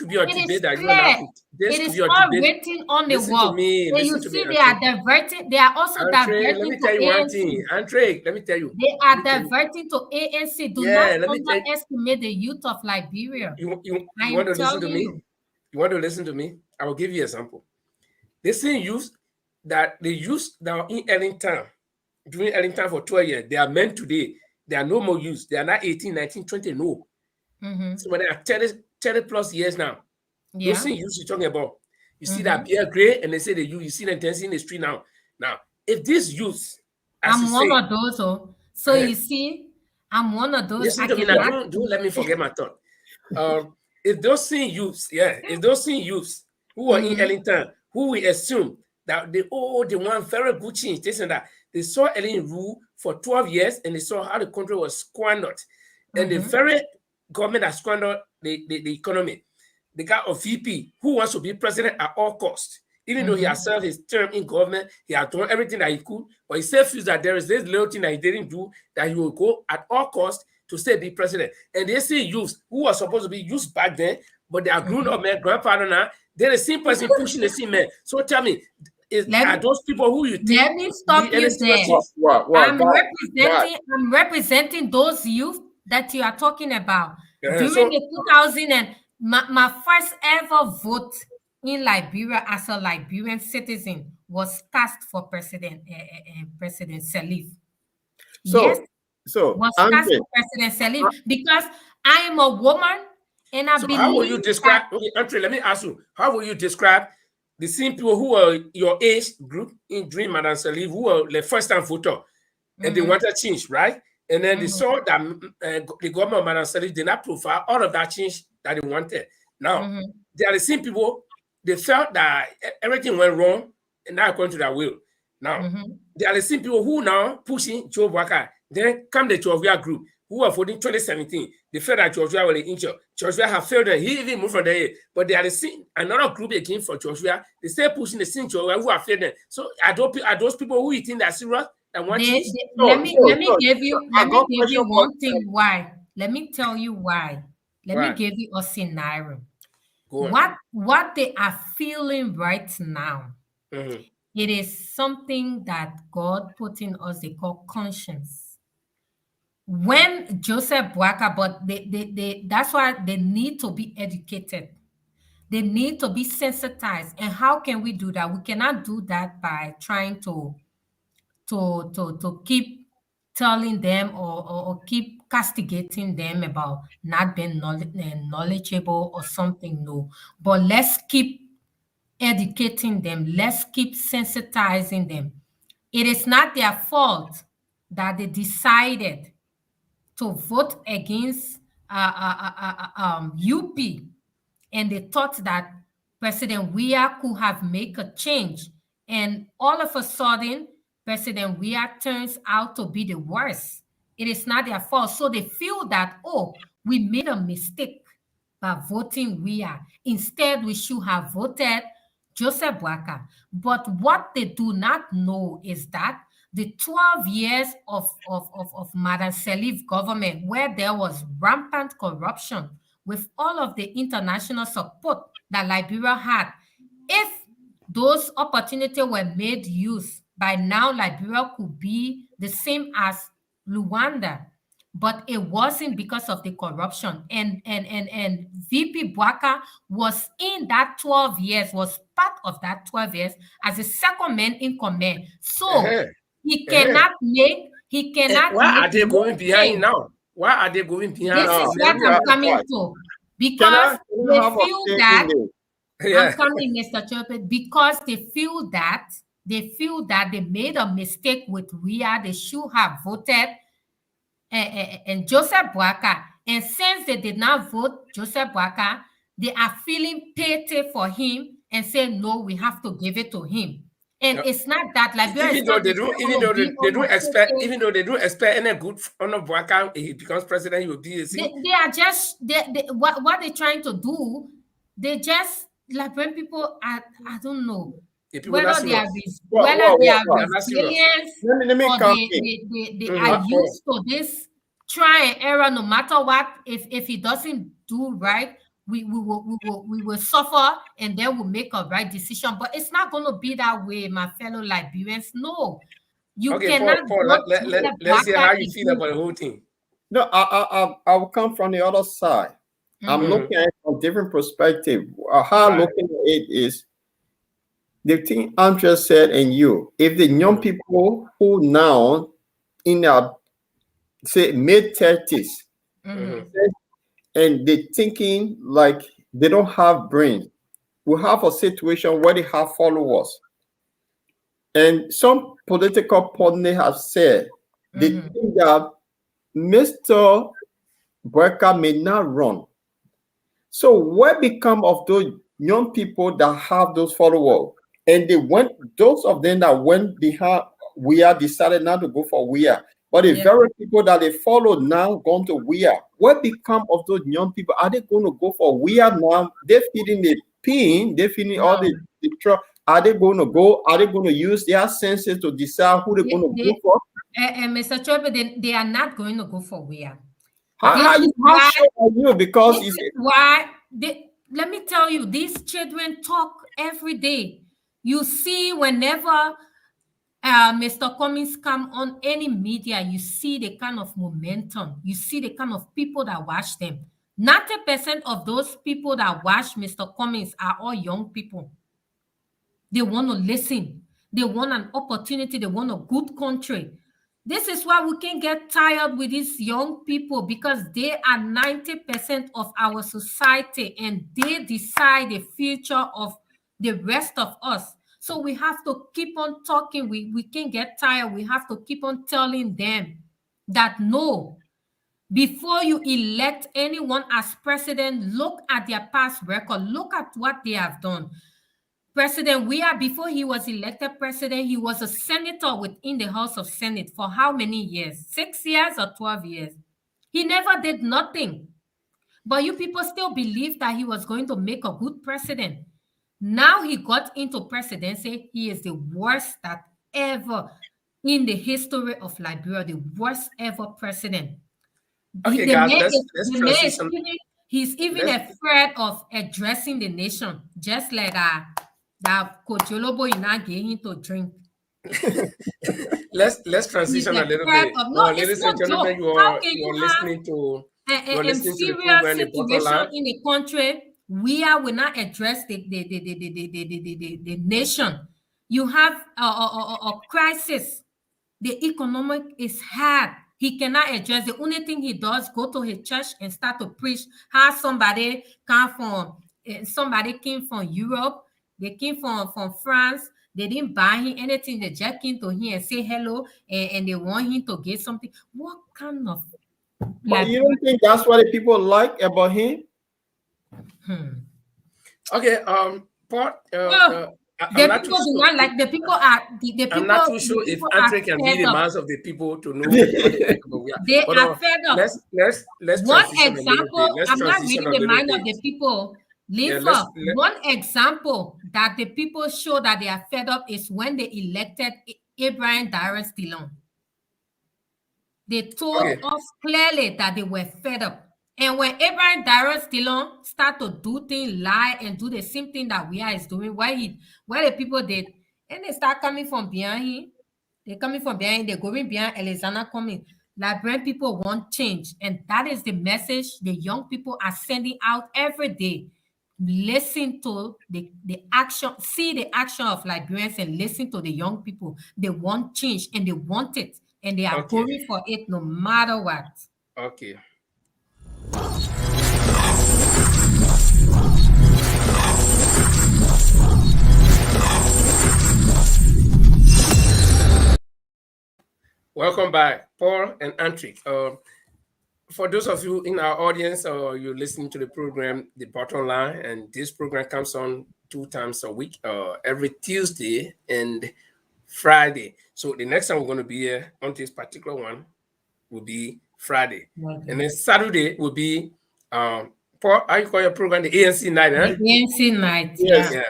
S1: debate that you and I
S4: clear.
S1: could. This
S4: It
S1: could
S4: is
S1: be a
S4: all
S1: debate.
S4: written on the
S1: Listen to
S4: wall.
S1: me.
S4: And you
S1: Listen to me,
S4: see, they
S1: Andre.
S4: are diverting. They are also
S1: Andre, let
S4: diverting
S1: me
S4: to
S1: tell you one thing.
S4: ANC.
S1: Andre, let me tell you.
S4: They
S1: Let
S4: are
S1: me tell you.
S4: diverting to ANC. Do not
S1: Yeah, let me tell you.
S4: underestimate the youth of Liberia. I
S1: You
S4: am
S1: want to listen to
S4: telling
S1: me?
S4: you.
S1: You want to listen to me? I will give you an example. This thing they use that are in Ellington, during Ellington for 12 years, they are men today. They are no more used. They are not 18, 19, 20. No. So when they are 30 plus years now, those
S4: Yeah.
S1: things you're talking about, you see that beer gray, and they say you see them dancing in the street now. Now, if these youths, as you
S4: I'm one
S1: say,
S4: of those. Oh. So you see, I'm one of those.
S1: listen
S4: I
S1: to me now.
S4: cannot.
S1: Don't let me forget my thought. If those same youths, if those same youths who are in Ellington, who we assume that they want very good change, this and that, they saw Ellen rule for 12 years and they saw how the country was squandered. And the very government that squandered the economy. They got a VP who wants to be president at all costs. Even though he has served his term in government, he has done everything that he could, but he still feels that there is this little thing that he didn't do, that he will go at all costs to still be president. And they see youths who are supposed to be youths back then, but they are grown up men, grandfather now. They're the same person pushing the same man. So tell me,
S4: Let
S1: are
S4: me
S1: those people who you think
S4: let me stop
S1: any
S4: you
S1: serious
S4: there.
S1: things?
S4: I'm representing those youth that you are talking about. During
S1: So
S4: the 2000 and my first ever vote in Liberia as a Liberian citizen was cast for President Salif. Yes, was cast
S2: Andre,
S4: for President Salif because I am a woman and I
S1: So how will you
S4: believe
S1: describe?
S4: that.
S1: Okay, Andre, let me ask you. How will you describe the same people who are your age group in Dream Madam Salif, who are the first time voter, and they wanted change, right? And then they saw that the government of Madam Salif did not provide all of that change that they wanted. Now, they are the same people they felt that everything went wrong and not according to their will. Now,
S4: Mm-hmm.
S1: there are the same people who now pushing Joe Waka. Then come the Chovia group who are voting 2017. They felt that Chovia was injured. Chovia have failed them. He even moved from there. But they are the same another group again for Chovia. They still pushing the same Chovia who have failed them. So are those people who you think that serious and want change?
S4: Let
S2: So,
S4: me
S2: so,
S4: let me
S2: so,
S4: give
S2: so
S4: you
S2: I got a question for
S4: one thing why. Let me tell you why. Let me
S1: Right.
S4: give you a scenario.
S1: Go on.
S4: What they are feeling right now,
S1: Mm-hmm.
S4: it is something that God put in us, they call conscience. When Joseph Boaka, but that's why they need to be educated. They need to be sensitized. And how can we do that? We cannot do that by trying to keep telling them or keep castigating them about not being knowledgeable or something. No, but let's keep educating them. Let's keep sensitizing them. It is not their fault that they decided to vote against UP, and they thought that President Weah could have made a change. And all of a sudden, President Weah turns out to be the worst. It is not their fault. So they feel that, oh, we made a mistake by voting Weah. Instead, we should have voted Joseph Boaka. But what they do not know is that the 12 years of Madam Salif government, where there was rampant corruption, with all of the international support that Liberia had, if those opportunities were made use, by now Liberia could be the same as Rwanda. But it wasn't because of the corruption. And VP Bwaka was in that 12 years, was part of that 12 years as a second man in command. So
S1: Uh-huh. Uh-huh.
S4: he
S1: And
S4: cannot
S1: why
S4: make
S1: are they
S4: no
S1: going behind
S4: change.
S1: now? Why are they going behind
S4: This
S2: now.
S4: is what
S1: Mary
S4: I'm
S1: and
S4: coming
S2: Right.
S4: to.
S2: Can
S4: Because
S2: I
S4: they
S2: have a
S4: feel
S2: say in
S4: that
S2: this?
S4: I'm
S1: Yeah.
S4: coming, Mr. Chopin, because they feel that they made a mistake with Ria. They should have voted and Joseph Boaka. And since they did not vote Joseph Boaka, they are feeling pity for him and say, no, we have to give it to him. And
S1: Yeah.
S4: it's not that Liberia is
S1: Even though
S4: not
S1: they
S4: the
S1: do, even
S4: going to
S1: though
S4: be
S1: they do expect,
S4: overtaken.
S1: even though they do expect any good on of Waka, he becomes president, he will be a thing.
S4: They are just what they're trying to do. They just like when people I don't know
S1: The people not
S4: whether they are
S1: serious.
S2: What, what,
S1: They
S2: what?
S1: are not serious.
S4: resilience
S2: Let me
S4: or
S2: come in.
S4: they are
S1: Mm-hmm.
S4: used to this try and error no matter what. If he doesn't do right, we will suffer and then we'll make a right decision. But it's not going to be that way, my fellow Liberians. No, you
S1: Okay, Paul,
S4: cannot
S1: Paul,
S4: vote
S1: let's hear
S4: Joseph
S1: how you feel
S4: again.
S1: about the whole thing.
S2: No, I will come from the other side. I'm
S4: Mhm.
S1: Mm-hmm.
S2: looking at it from different perspective. How I'm
S1: Right.
S2: looking at it is the thing Andrea said and you. If the young
S1: Mm-hmm.
S2: people who now in their say mid-30s
S1: Mm-hmm.
S4: Mhm.
S2: and they thinking like they don't have brain, we have a situation where they have followers. And some political pundits have said they
S4: Mhm.
S2: think that Mr. Brecker may not run. So what become of those young people that have those followers? And they went, those of them that went behind WIA decided not to go for WIA. But the
S4: Yeah.
S2: very people that they follow now gone to WIA. What become of those young people? Are they going to go for WIA now? They're feeding the pin, they're feeding all
S4: No.
S2: the truck. Are they going to go? Are they going to use their senses to decide who they're going to go for?
S4: Mr. Chopper, they are not going to go for WIA.
S2: How
S4: This
S2: you
S4: is
S2: how
S4: why
S2: sure are you? Because
S4: This
S2: it's
S4: is why let me tell you, these children talk every day. You see, whenever Mr. Cummings come on any media, you see the kind of momentum. You see the kind of people that watch them. 90% of those people that watch Mr. Cummings are all young people. They want to listen. They want an opportunity. They want a good country. This is why we can get tired with these young people because they are 90% of our society and they decide the future of the rest of us. So we have to keep on talking. We can get tired. We have to keep on telling them that no, before you elect anyone as president, look at their past record, look at what they have done. President Weah, before he was elected president, he was a senator within the House of Senate for how many years? 6 years or 12 years? He never did nothing. But you people still believe that he was going to make a good president. Now he got into presidency. He is the worst that ever in the history of Liberia, the worst ever president.
S1: Okay,
S4: The
S1: guys,
S4: man
S1: let's
S4: is, the man is
S1: transition.
S4: even, he's even
S1: Let's
S4: afraid of addressing the nation, just like that Kocholobo you not get him to drink.
S1: let's
S4: He's
S1: transition a little
S4: afraid
S1: bit.
S4: of, no,
S1: Well,
S4: it's
S1: ladies and
S4: no
S1: gentlemen,
S4: joke.
S1: you
S4: How
S1: are
S4: can
S1: you
S4: you
S1: are
S4: have
S1: listening to
S4: a
S1: the
S4: serious
S1: program, the bottom
S4: situation
S1: line.
S4: in the country? We will not address the nation. You have a crisis. The economic is hard. He cannot address. The only thing he does, go to his church and start to preach how somebody came from Europe, they came from France, they didn't buy him anything, they just came to him and say hello, and they want him to get something. What kind of
S2: But you don't think that's what the people like about him?
S1: Okay, Paul, I'm
S4: The
S1: not too
S4: people do
S1: sure.
S4: not like the people are the
S1: I'm
S4: people
S1: not too sure
S4: the
S1: if
S4: people are
S1: Andre can read
S4: fed
S1: the
S4: up.
S1: minds of the people to know what they like about we are.
S4: They
S1: But
S4: are fed up.
S1: let's
S4: One
S1: transition a little bit.
S4: example,
S1: Let's
S4: I'm not
S1: transition
S4: reading
S1: a
S4: the
S1: little
S4: mind of
S1: bit.
S4: the people.
S1: Yeah,
S4: Linfa, one example that the people show that they are fed up is when they elected Abraham Darren Stillon. They told
S1: Okay.
S4: us clearly that they were fed up. And when Abraham Darren Stillon start to do things, lie, and do the same thing that we are doing, where the people did, and they start coming from behind him. They're coming from behind, they're going behind Alexander Cummings. Liberian people want change. And that is the message the young people are sending out every day. Listen to the action, see the action of Liberians and listen to the young people. They want change and they want it. And they are
S1: Okay.
S4: going for it no matter what.
S1: Okay. Welcome back, Paul and Antrik. For those of you in our audience, you're listening to the program, The Bottom Line, and this program comes on 2 times a week, every Tuesday and Friday. So the next time we're going to be here on this particular one will be Friday.
S4: Okay.
S1: And then Saturday will be, Paul, how you call your program? The ANC night, huh?
S4: The ANC night,
S2: Yes.
S1: Yeah.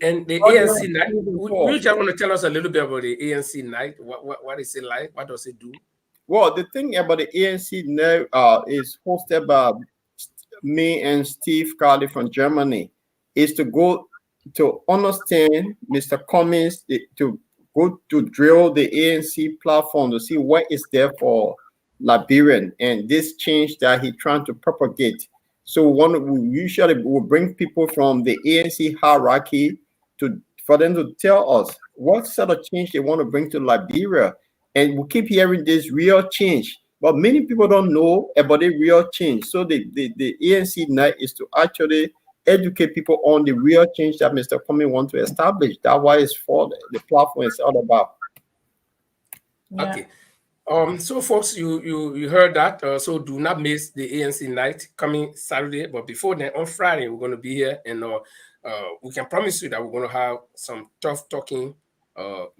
S1: And the ANC night, you just want to tell us a little bit about the ANC night? What is it like? What does it do?
S2: Well, the thing about the ANC now is hosted by me and Steve Carly from Germany, is to go to understand Mr. Cummings, to go to drill the ANC platform to see what is there for Liberian and this change that he's trying to propagate. So we usually will bring people from the ANC hierarchy for them to tell us what sort of change they want to bring to Liberia. And we keep hearing this real change, but many people don't know about the real change. So the ANC night is to actually educate people on the real change that Mr. Cummings wants to establish. That's why it's for the platform is all about.
S4: Yeah.
S1: Okay. So folks, you heard that. So do not miss the ANC night coming Saturday. But before then, on Friday, we're going to be here, and we can promise you that we're going to have some tough talking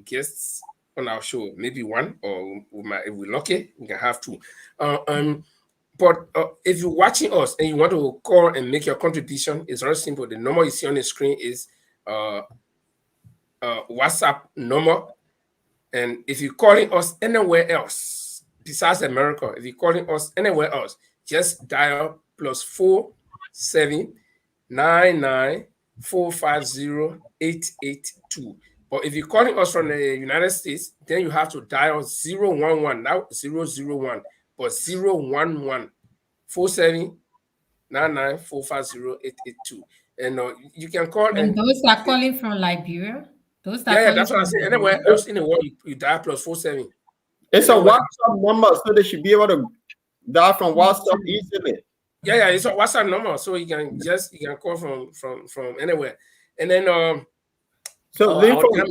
S1: guests on our show. Maybe one, or we might, if we're lucky, we can have two. But if you're watching us and you want to call and make your contribution, it's very simple. The number you see on the screen is WhatsApp number. And if you're calling us anywhere else besides America, if you're calling us anywhere else, just dial +47994508882. But if you're calling us from the United States, then you have to dial 011, not 001, but 011 4799450882. And you can call
S4: And those are calling from Liberia. Those are
S1: yeah,
S4: calling
S1: that's what I
S4: from
S1: said.
S4: Liberia.
S1: Anywhere else in the world, you dial +47.
S2: It's a
S1: Anywhere else.
S2: WhatsApp number, so they should be able to dial from WhatsApp easily.
S1: Yeah, it's a WhatsApp number, so you can call from anywhere. And then
S2: So
S1: our
S2: therefore,
S1: time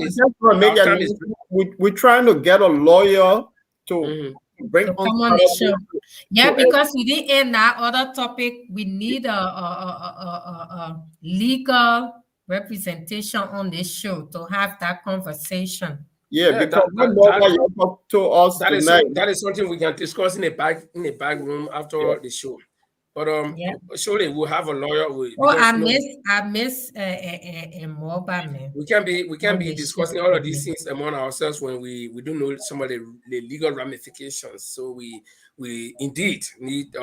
S1: is
S2: we're trying to get a lawyer to bring
S4: to
S2: on
S4: come on the show. Yeah,
S2: to
S4: because we didn't end that other topic. We need a legal representation on this show to have that conversation.
S2: Yeah,
S1: Yeah,
S2: because what Mulbah you told us tonight.
S1: that is something we can discuss in a back room after the show. But
S4: Yeah.
S1: surely we'll have a lawyer
S4: Oh,
S1: because
S4: I miss a Mulbah man
S1: we can't
S4: on
S1: be
S4: the
S1: discussing
S4: show
S1: all of these
S4: again.
S1: things among ourselves when we don't know some of the legal ramifications. So we indeed need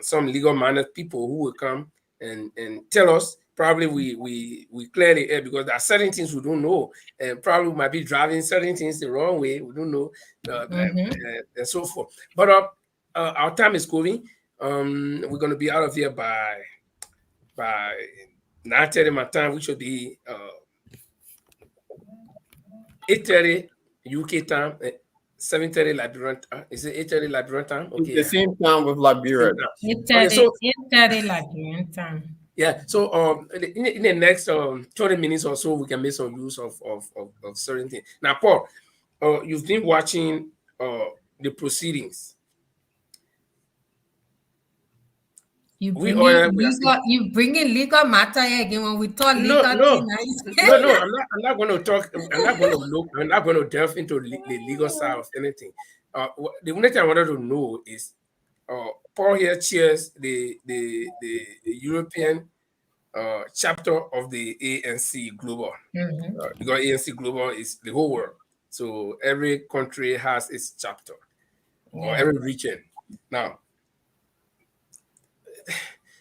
S1: some legal minded people who will come and tell us. Probably we clear the air because there are certain things we don't know, and probably we might be driving certain things the wrong way. We don't know, and so forth. But our time is going. We're going to be out of here by 9:30 my time, which will be 8:30 UK time, 7:30 Liberian time. Is it 8:30 Liberian time?
S2: It's
S1: Okay,
S2: the
S1: yeah.
S2: same time with Liberia.
S1: Okay, so
S4: 8:30 Liberian time.
S1: yeah, so in the next 20 minutes or so, we can make some use of certain things. Now, Paul, you've been watching the proceedings.
S4: You
S1: We
S4: bring
S1: are
S4: you bring in legal matter here again when we talk
S1: no,
S4: legal
S1: no,
S4: thing.
S1: no. I'm not going to talk. I'm not going to look. I'm not going to delve into the legal side of anything. The only thing I wanted to know is, Paul here chairs the European chapter of the ANC Global, because ANC Global is the whole world. So every country has its chapter, or
S4: Yeah.
S1: every region. Now,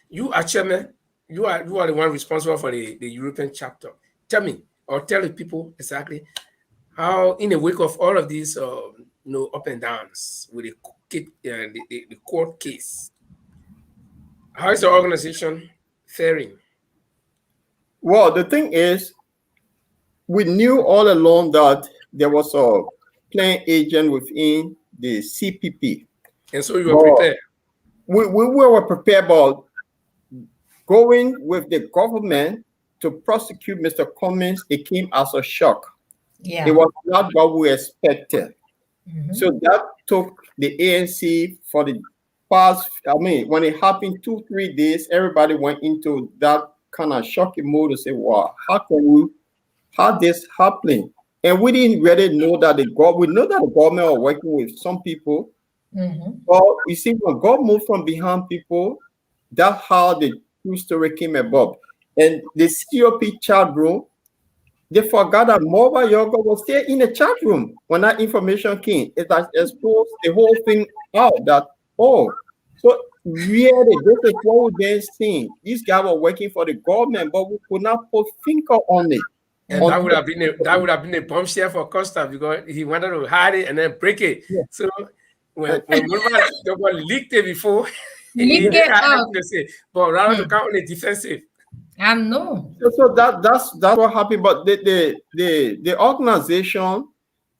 S1: you are chairman. You are the one responsible for the European chapter. Tell me, or tell the people exactly how, in the wake of all of these, up and downs with the court case, how is the organization faring?
S2: Well, the thing is, we knew all along that there was a playing agent within the CPP.
S1: And so you were
S2: But
S1: prepared.
S2: we were prepared, but going with the government to prosecute Mr. Cummings, it came as a shock.
S4: Yeah.
S2: It was not what we expected. So that took the ANC for the past, when it happened 2-3 days, everybody went into that kind of shocking mode to say, wow, how this happening? And we didn't really know that we know that the government are working with some people. But you see, when God moved from behind people, that's how the true story came about. And the COP chat room, they forgot that Mulbah Yorgbor was still in the chat room when that information came. It has exposed the whole thing out that, so really, this is what we've been seeing. These guys were working for the government, but we could not put finger on it.
S1: And that would have been a bombshell for Costa, because he wanted to hide it and then break it. Yeah. So when Mulbah Yorgbor leaked it before, he didn't have anything to say, but rather to come on the defensive.
S4: I know.
S2: So that's what happened. But the organization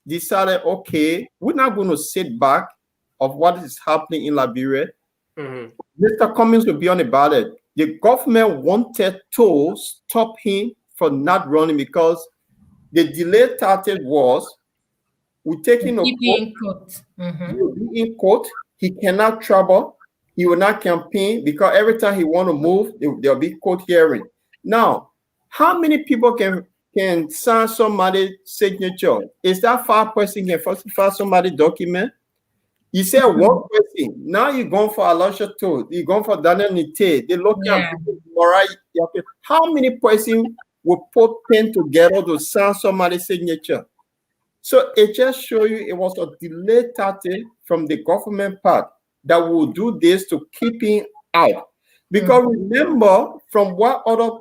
S2: decided, okay, we're not going to sit back of what is happening in Liberia. Mr. Cummings will be on the ballot. The government wanted to stop him from not running because the delayed tactic was, we're taking
S4: in court.
S2: He will be in court. He cannot travel. He will not campaign because every time he want to move, there'll be court hearing. Now, how many people can sign somebody's signature? Is that 5 person can falsify somebody's document? You said one person. Now you're going for Alasha Toad. You're going for Daniel Nite. They look at how many person will put pen together to sign somebody's signature? So it just shows you it was a delayed tactic from the government part that will do this to keep him out. Because remember, from what other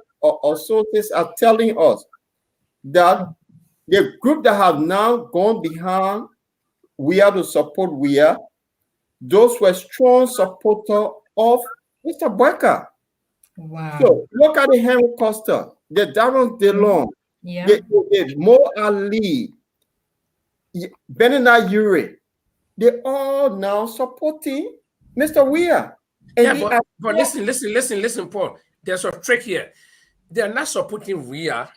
S2: sources are telling us, that the group that have now gone behind we are to support those were strong supporters of Mr. Barker.
S4: Wow.
S2: So look at the Henry Costa, the Darren DeLong, the Mo Ali, Benina Ure. They all now supporting Mr. Weir.
S1: But listen, Paul. There's a trick here. They are not supporting Weir.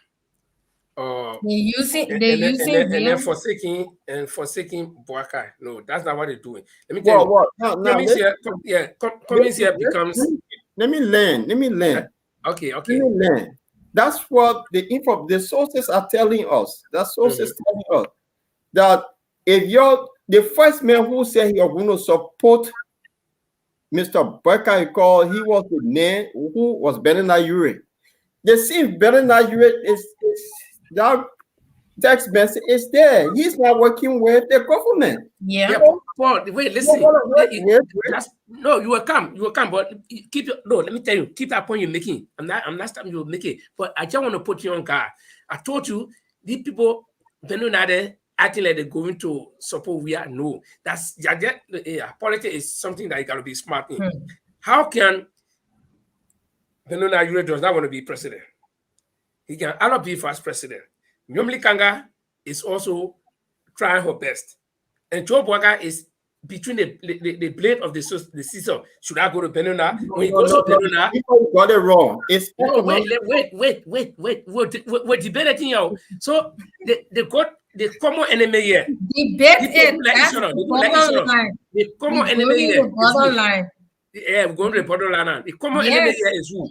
S4: They're using
S1: forsaking Boakai. No, that's not what they're doing. Let me tell you. Cummings here becomes.
S2: Let me learn.
S1: Okay.
S2: Let me learn. That's what the sources are telling us. The sources telling us that if you're the first man who said you're going to support Mr. Barker, he was the man who was Bernard Ure. They see Bernard Ure is that text message is there. He's not working with the government.
S4: Yeah.
S1: Yeah, but wait, listen. No, you will come, but keep your no. Let me tell you, keep that point you're making. I'm not stopping you making, but I just want to put you on guard. I told you these people, they know that they acting like they're going to support. We are no. That's politics is something that you gotta be smart in. How can Bernard Ure does not want to be president? He can either be vice president. Nyomli Kanga is also trying her best. And Joe Boaga is between the blade of the scissor. Should I go to Benona? When he goes to Benona,
S2: people got it wrong. It's
S1: wait. We're debating now. So they got the common enemy here.
S4: Debate it. That's the bottom line.
S1: The common enemy here.
S4: Bottom line.
S1: Yeah, we're going to the bottom line now. The common enemy here is who?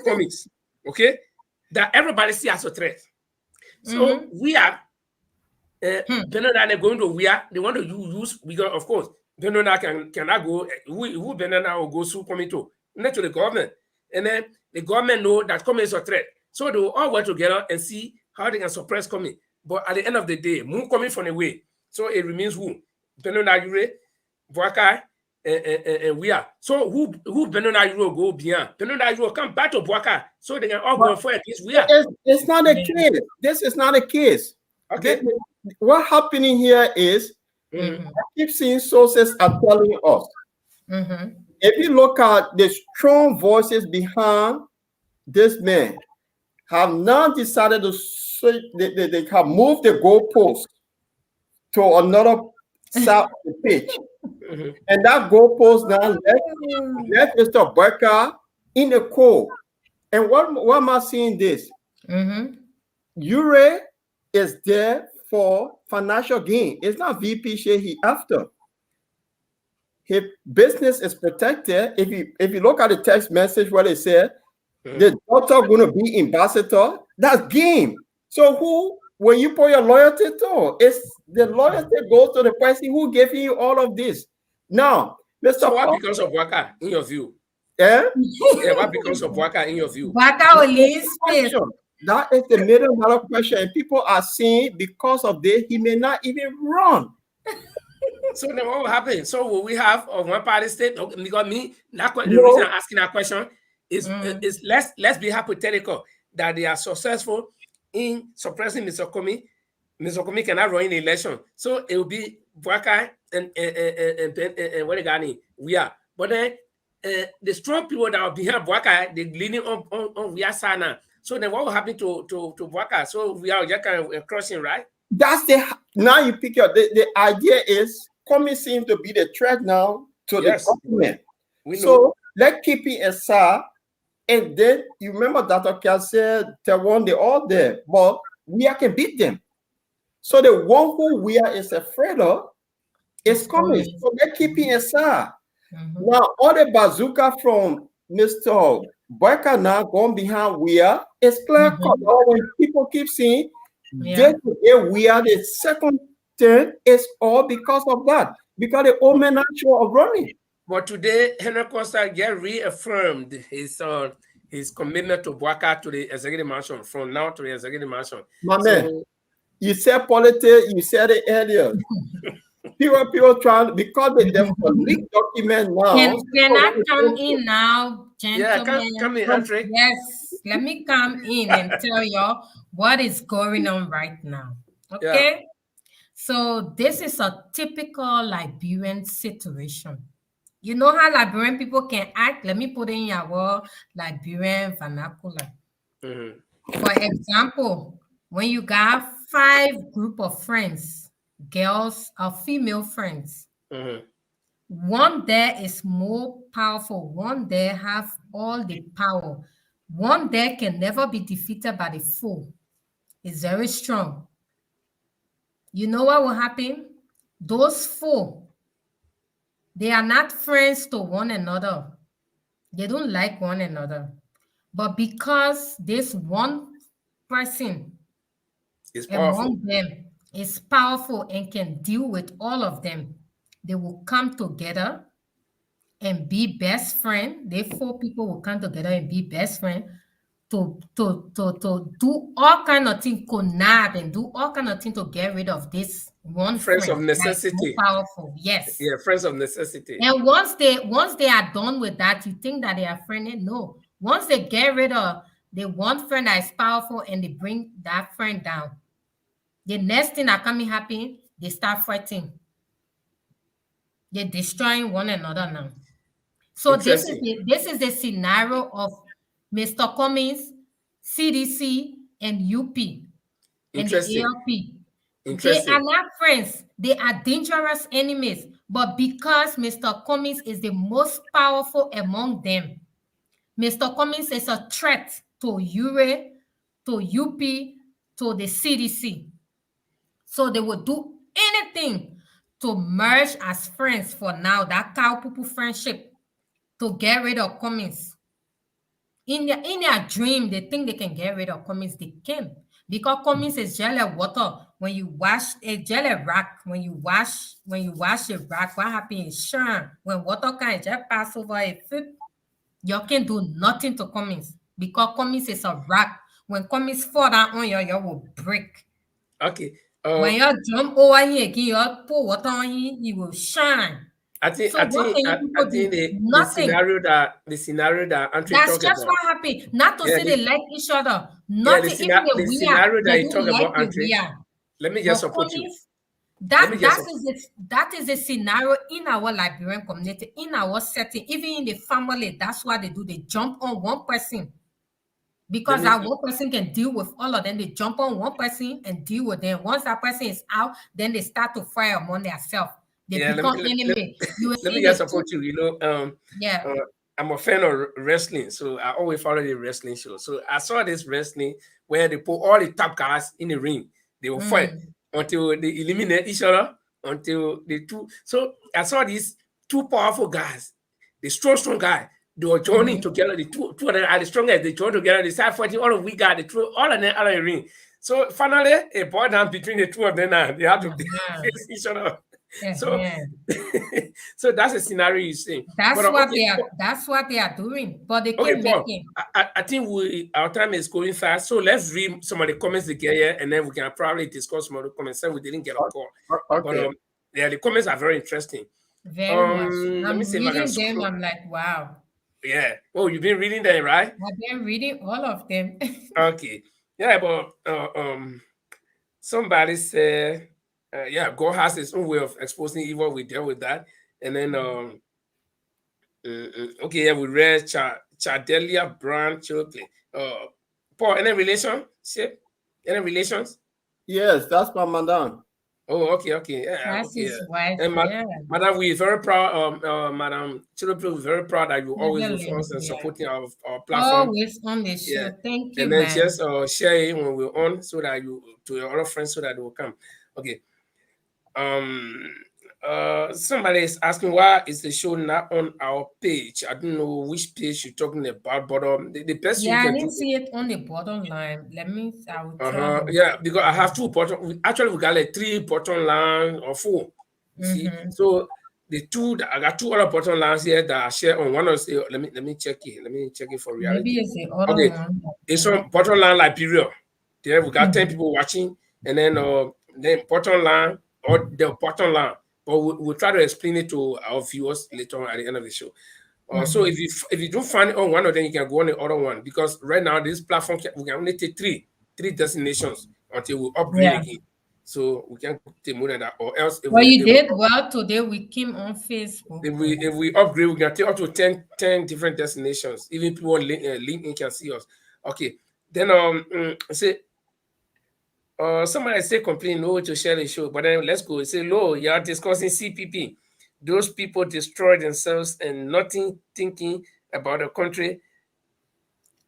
S1: Cummings. Okay? That everybody sees as a threat. So we are Benona going to they want to use because of course Benona cannot go who Benona will go to coming to not to the government, and then the government know that Cummings is a threat, so they will all work together and see how they can suppress Cummings. But at the end of the day, move coming from the way, so it remains who Benona Ure, Boakai, and we are. So who Benona Ure go beyond? Benona Ure come back to Boakai, so they can all go for it.
S2: It's not a case. This is not a case.
S1: Okay.
S2: What happening here is I keep seeing sources are telling us. If you look at the strong voices behind this man, have now decided to they have moved the goalpost to another side of the pitch. And that goalpost now left Mr. Barker in the cold. And what am I seeing this? Ure is there for financial gain. It's not VP share he after. His business is protected. If you look at the text message where they said the daughter going to be ambassador, that's game. So when you put your loyalty to, it's the loyalty goes to the person who gave you all of this. Now, Mr.
S1: So what becomes of Waka in your view?
S2: Yeah,
S1: what becomes of Waka in your view?
S4: Waka will leave space.
S2: That is the $1 million question, and people are saying because of this, he may not even run.
S1: So then what will happen? So will we have a one-party state? Because the reason I'm asking that question is let's be hypothetical that they are successful in suppressing Mr. Comey. Mr. Comey cannot run in the election, so it will be Waka and what they we are. But then the strong people that are behind Waka, they're leaning on we are Sana. So then what will happen to Waka? So we are just kind of crossing, right?
S2: That's now you pick up the idea is Comey seems to be the threat now to the government. So let's keep it aside. And then you remember that Kel said Taiwan, they're all there, but we can beat them. So the one who we are is afraid of is coming. So let's keep it aside. Now all the bazooka from Mr. Barker now going behind we are is clear cut. When people keep saying we are the second turn, it's all because of that. Because the old man not sure of running.
S1: But today, Henry Costa get reaffirmed his commitment to Boakai to the executive mansion from now to the executive mansion.
S2: My man, you said politics, you said it earlier. people trying because they have a leaked document now.
S4: Can I come in now, gentlemen?
S1: Yeah, come in, Andre.
S4: Yes, let me come in and tell y'all what is going on right now. Okay, so this is a typical Liberian situation. You know how Liberian people can act? Let me put in your Liberian vernacular. For example, when you got 5 group of friends, girls or female friends, one there is more powerful. One there have all the power. One there can never be defeated by the foe. It's very strong. You know what will happen? Those four, they are not friends to one another. They don't like one another. But because this one person
S1: It's powerful.
S4: among them is powerful and can deal with all of them, they will come together and be best friend. They 4 people will come together and be best friend to do all kind of things, connab and do all kind of things to get rid of this one
S1: Friends of
S4: friend that is so
S1: necessity.
S4: powerful. Yes.
S1: Yeah, friends of necessity.
S4: And once they are done with that, you think that they are friendly? No. Once they get rid of the one friend that is powerful and they bring that friend down, the next thing that coming happen, they start fighting. They're destroying one another now. So
S1: Interesting.
S4: this is the scenario of Mr. Cummings, CDC, and UP and the
S1: Interesting.
S4: ALP. They are
S1: Interesting.
S4: not friends. They are dangerous enemies. But because Mr. Cummings is the most powerful among them, Mr. Cummings is a threat to URE, to UP, to the CDC. So they will do anything to merge as friends for now, that cow poo friendship, to get rid of Cummings. In their dream, they think they can get rid of Cummings. They can. Because Cummings is jelly water. When you wash a jelly rock, when you wash a rock, what happens is sure. When water can just pass over a foot, you can do nothing to Cummings. Because Cummings is a rock. When Cummings fall down on you, you will break.
S1: Okay.
S4: When you jump over here again, you pour water on you, you will shine.
S1: I think
S4: So
S1: I
S4: what
S1: think
S4: can you
S1: I, I
S4: people
S1: think
S4: do?
S1: the
S4: Nothing.
S1: scenario that Andre
S4: That's
S1: talked
S4: just
S1: about.
S4: what happened. Not to
S1: Yeah,
S4: say they like each other.
S1: yeah,
S4: Nothing. Even the
S1: the
S4: we are,
S1: scenario that
S4: they
S1: you
S4: don't
S1: talk
S4: like
S1: about,
S4: the
S1: Andre.
S4: we are.
S1: Let me just
S4: But
S1: support you.
S4: Cummings,
S1: Let me just
S4: that is a scenario in our Liberian community, in our setting, even in the family. That's what they do. They jump on one person
S1: let
S4: because
S1: me
S4: that one person can deal with all of them. They jump on one person and deal with them. Once that person is out, then they start to fire among themselves. They
S1: yeah,
S4: become enemy. You will
S1: let me
S4: see
S1: just
S4: the
S1: support
S4: two.
S1: you.
S4: Yeah.
S1: I'm a fan of wrestling, so I always follow the wrestling show. So I saw this wrestling where they put all the top guys in the ring. They will fight
S4: Mm.
S1: until they eliminate each other, until the two. So I saw these two powerful guys, the strong guy. They were joining
S4: Mm-hmm.
S1: together. The two of them are the strongest. They joined together. They start fighting. All of we got. They threw all of them out of the ring. So finally, a boy down between the two of them. Now they have to
S4: Uh-huh.
S1: face each other. So,
S4: Uh-huh.
S1: so that's a scenario you see. But okay,
S4: That's what they are doing, but they
S1: okay,
S4: can make
S1: Paul.
S4: it.
S1: I think our time is going fast. So let's read some of the comments together, and then we can probably discuss some of the comments. So we didn't get a call, but
S2: Okay.
S1: yeah, the comments are very interesting.
S4: Very much.
S1: Let me
S4: I'm
S1: see if I can
S4: reading them.
S1: scroll.
S4: I'm like, wow.
S1: Yeah. Oh, you've been reading them, right?
S4: I've been reading all of them.
S1: Okay. Yeah, but somebody said, yeah, God has his own way of exposing evil. We deal with that, and then okay, yeah, we read Chadelia Brown Chokle. Paul, any relationship? Any relations?
S2: Yes, that's my madam.
S1: Oh, okay, yeah,
S4: That's
S1: okay.
S4: his wife.
S1: And
S4: Yeah.
S1: Madam, we're very proud. Madam Children, we're very proud that you always with
S4: Madeline.
S1: us and
S4: Yeah.
S1: supporting our platform.
S4: Always on the
S1: Yeah,
S4: show. Thank you,
S1: and then
S4: man.
S1: just share it when we're on, so that you to your other friends, so that they will come. Okay. Um. Somebody is asking why is the show not on our page. I don't know which page you're talking about, but the best you
S4: Yeah, I
S1: can
S4: didn't
S1: do.
S4: see it on the bottom line. I will try to.
S1: Yeah, because I have two bottom. Actually, we got like three bottom lines or four. You see,
S4: Mm-hmm.
S1: so I got two other bottom lines here that I share on one of the. Let me check it. Let me check it for
S4: Maybe
S1: reality.
S4: it's the other
S1: Okay,
S4: one.
S1: it's on bottom line Liberia. There we got 10 people watching, and then bottom line or the bottom line. But we'll try to explain it to our viewers later on at the end of the show. So
S4: Mm-hmm.
S1: if you don't find it on one of them, you can go on the other one, because right now this platform we can only take three destinations until we upgrade
S4: Yeah.
S1: again. So we can't take more than that, or else
S4: Well, you did well today. We came on Facebook.
S1: if we upgrade, we can take up to 10 different destinations. Even people on LinkedIn can see us. Okay. Then say somebody say complain no way to share the show, but then let's go. Say no, you are discussing CPP. Those people destroy themselves and nothing thinking about the country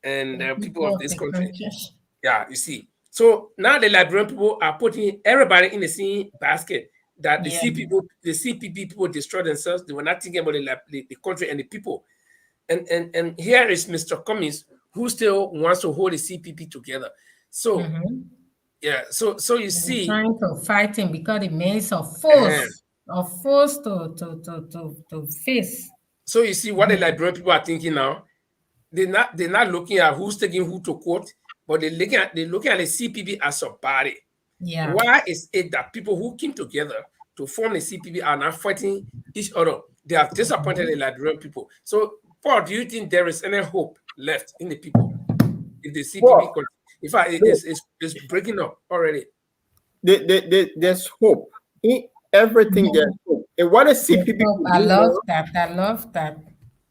S1: and
S4: The
S1: the people
S4: people
S1: of
S4: of
S1: this
S4: the
S1: country.
S4: country.
S1: Yeah, you see. So now the Liberian people are putting everybody in the same basket. That
S4: Yeah.
S1: the CPP people destroy themselves. They were not thinking about the country and the people. And here is Mr. Cummings, who still wants to hold the CPP together. So
S4: Mm-hmm.
S1: yeah, so you
S4: They're
S1: see,
S4: trying to fight him because it means
S1: uh,
S4: of force to face.
S1: so you see what the Liberian people are thinking now. They're not looking at who's taking who to court, but they're looking at the CPP as a body.
S4: Yeah.
S1: Why is it that people who came together to form the CPP are now fighting each other? They have disappointed the Liberian people. So, Paul, do you think there is any hope left in the people if the CPP?
S2: Well,
S1: In fact,
S2: look,
S1: it's breaking up already.
S2: there's hope in everything. There's hope. And what the CPP
S4: So
S2: will
S4: I
S2: do
S4: love
S2: now,
S4: that. I love that.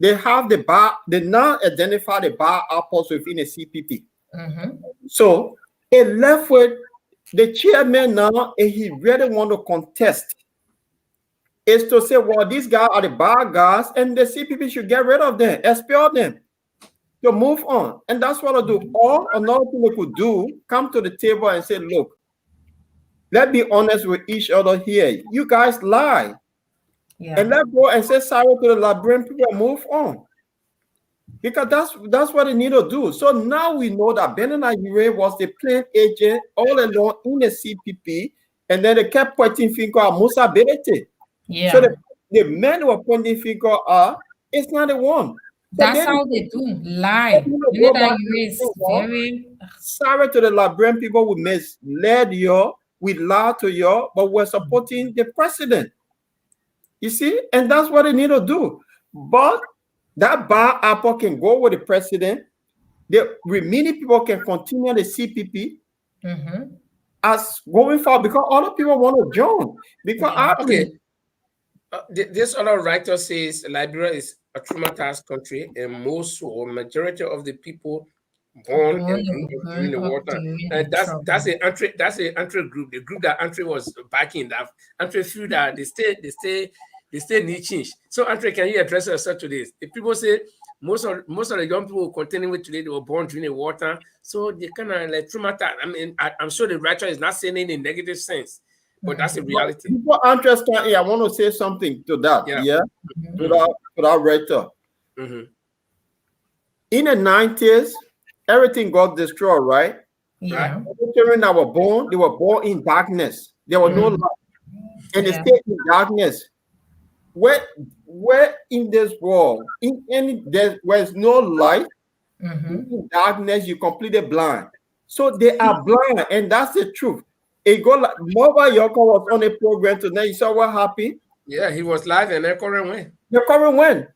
S2: they have the bar. They now identify the bar apples within the CPP.
S4: Mm-hmm.
S2: So it left with the chairman now, and he really want to contest. Is to say, well, these guys are the bad guys, and the CPP should get rid of them, expel them, to move on. And that's what I do. Or another thing they could do, come to the table and say, look, let's be honest with each other here. You guys lie. And
S4: Yeah.
S2: let's go and say sorry to the Liberian people and move on. Because that's what they need to do. So now we know that Benin Nigeria was the plain agent all along in the CPP, and then they kept pointing finger at Musa Belete. So
S4: Yeah.
S2: the men who are pointing finger are, it's not the one. So
S4: That's how they do
S2: they
S4: lie.
S2: need to go
S4: Canada
S2: back and say,
S4: is
S2: well,
S4: very.
S2: sorry to the Liberian people, we misled you, we lied to you, but we're supporting the president. You see, and that's what they need to do. But that bar apple can go with the president. The remaining people can continue the CPP
S4: Mm-hmm.
S2: as going forward because other people want to join. Because
S4: Yeah.
S2: I
S1: Okay, this other writer says Liberia is a traumatized country, and most or majority of the people born
S4: Born
S1: and grew
S4: and
S1: up during
S4: grown
S1: the
S4: up
S1: wartime.
S4: during the
S1: And that's
S4: trouble.
S1: a entry. That's a entry group. The group that entry was backing. That entry through that they stay niche. So entry, can you address yourself to this? If people say most of the young people containing with today they were born during the wartime, so they kind of like traumatized. I mean, I'm sure the writer is not saying it in a negative sense, but that's a reality.
S2: before Andres can, I want to say something to that.
S1: Yeah.
S2: Yeah, to
S1: Mm-hmm.
S2: that writer.
S1: Mm-hmm.
S2: In the 90s, everything got destroyed, right?
S1: Right.
S4: Yeah.
S2: The children that were born, they were born in darkness. There was no
S1: Mm-hmm.
S4: Mm-hmm.
S2: light, and they
S4: Yeah.
S2: stayed in darkness. Where in this world, in any there where's no light,
S4: Mm-hmm.
S2: in darkness, you completely blind. So they are blind, and that's the truth. It go like Mulbah Yorker was on a program tonight. You saw what happened?
S1: Yeah, he was live and echoing way.
S2: The current when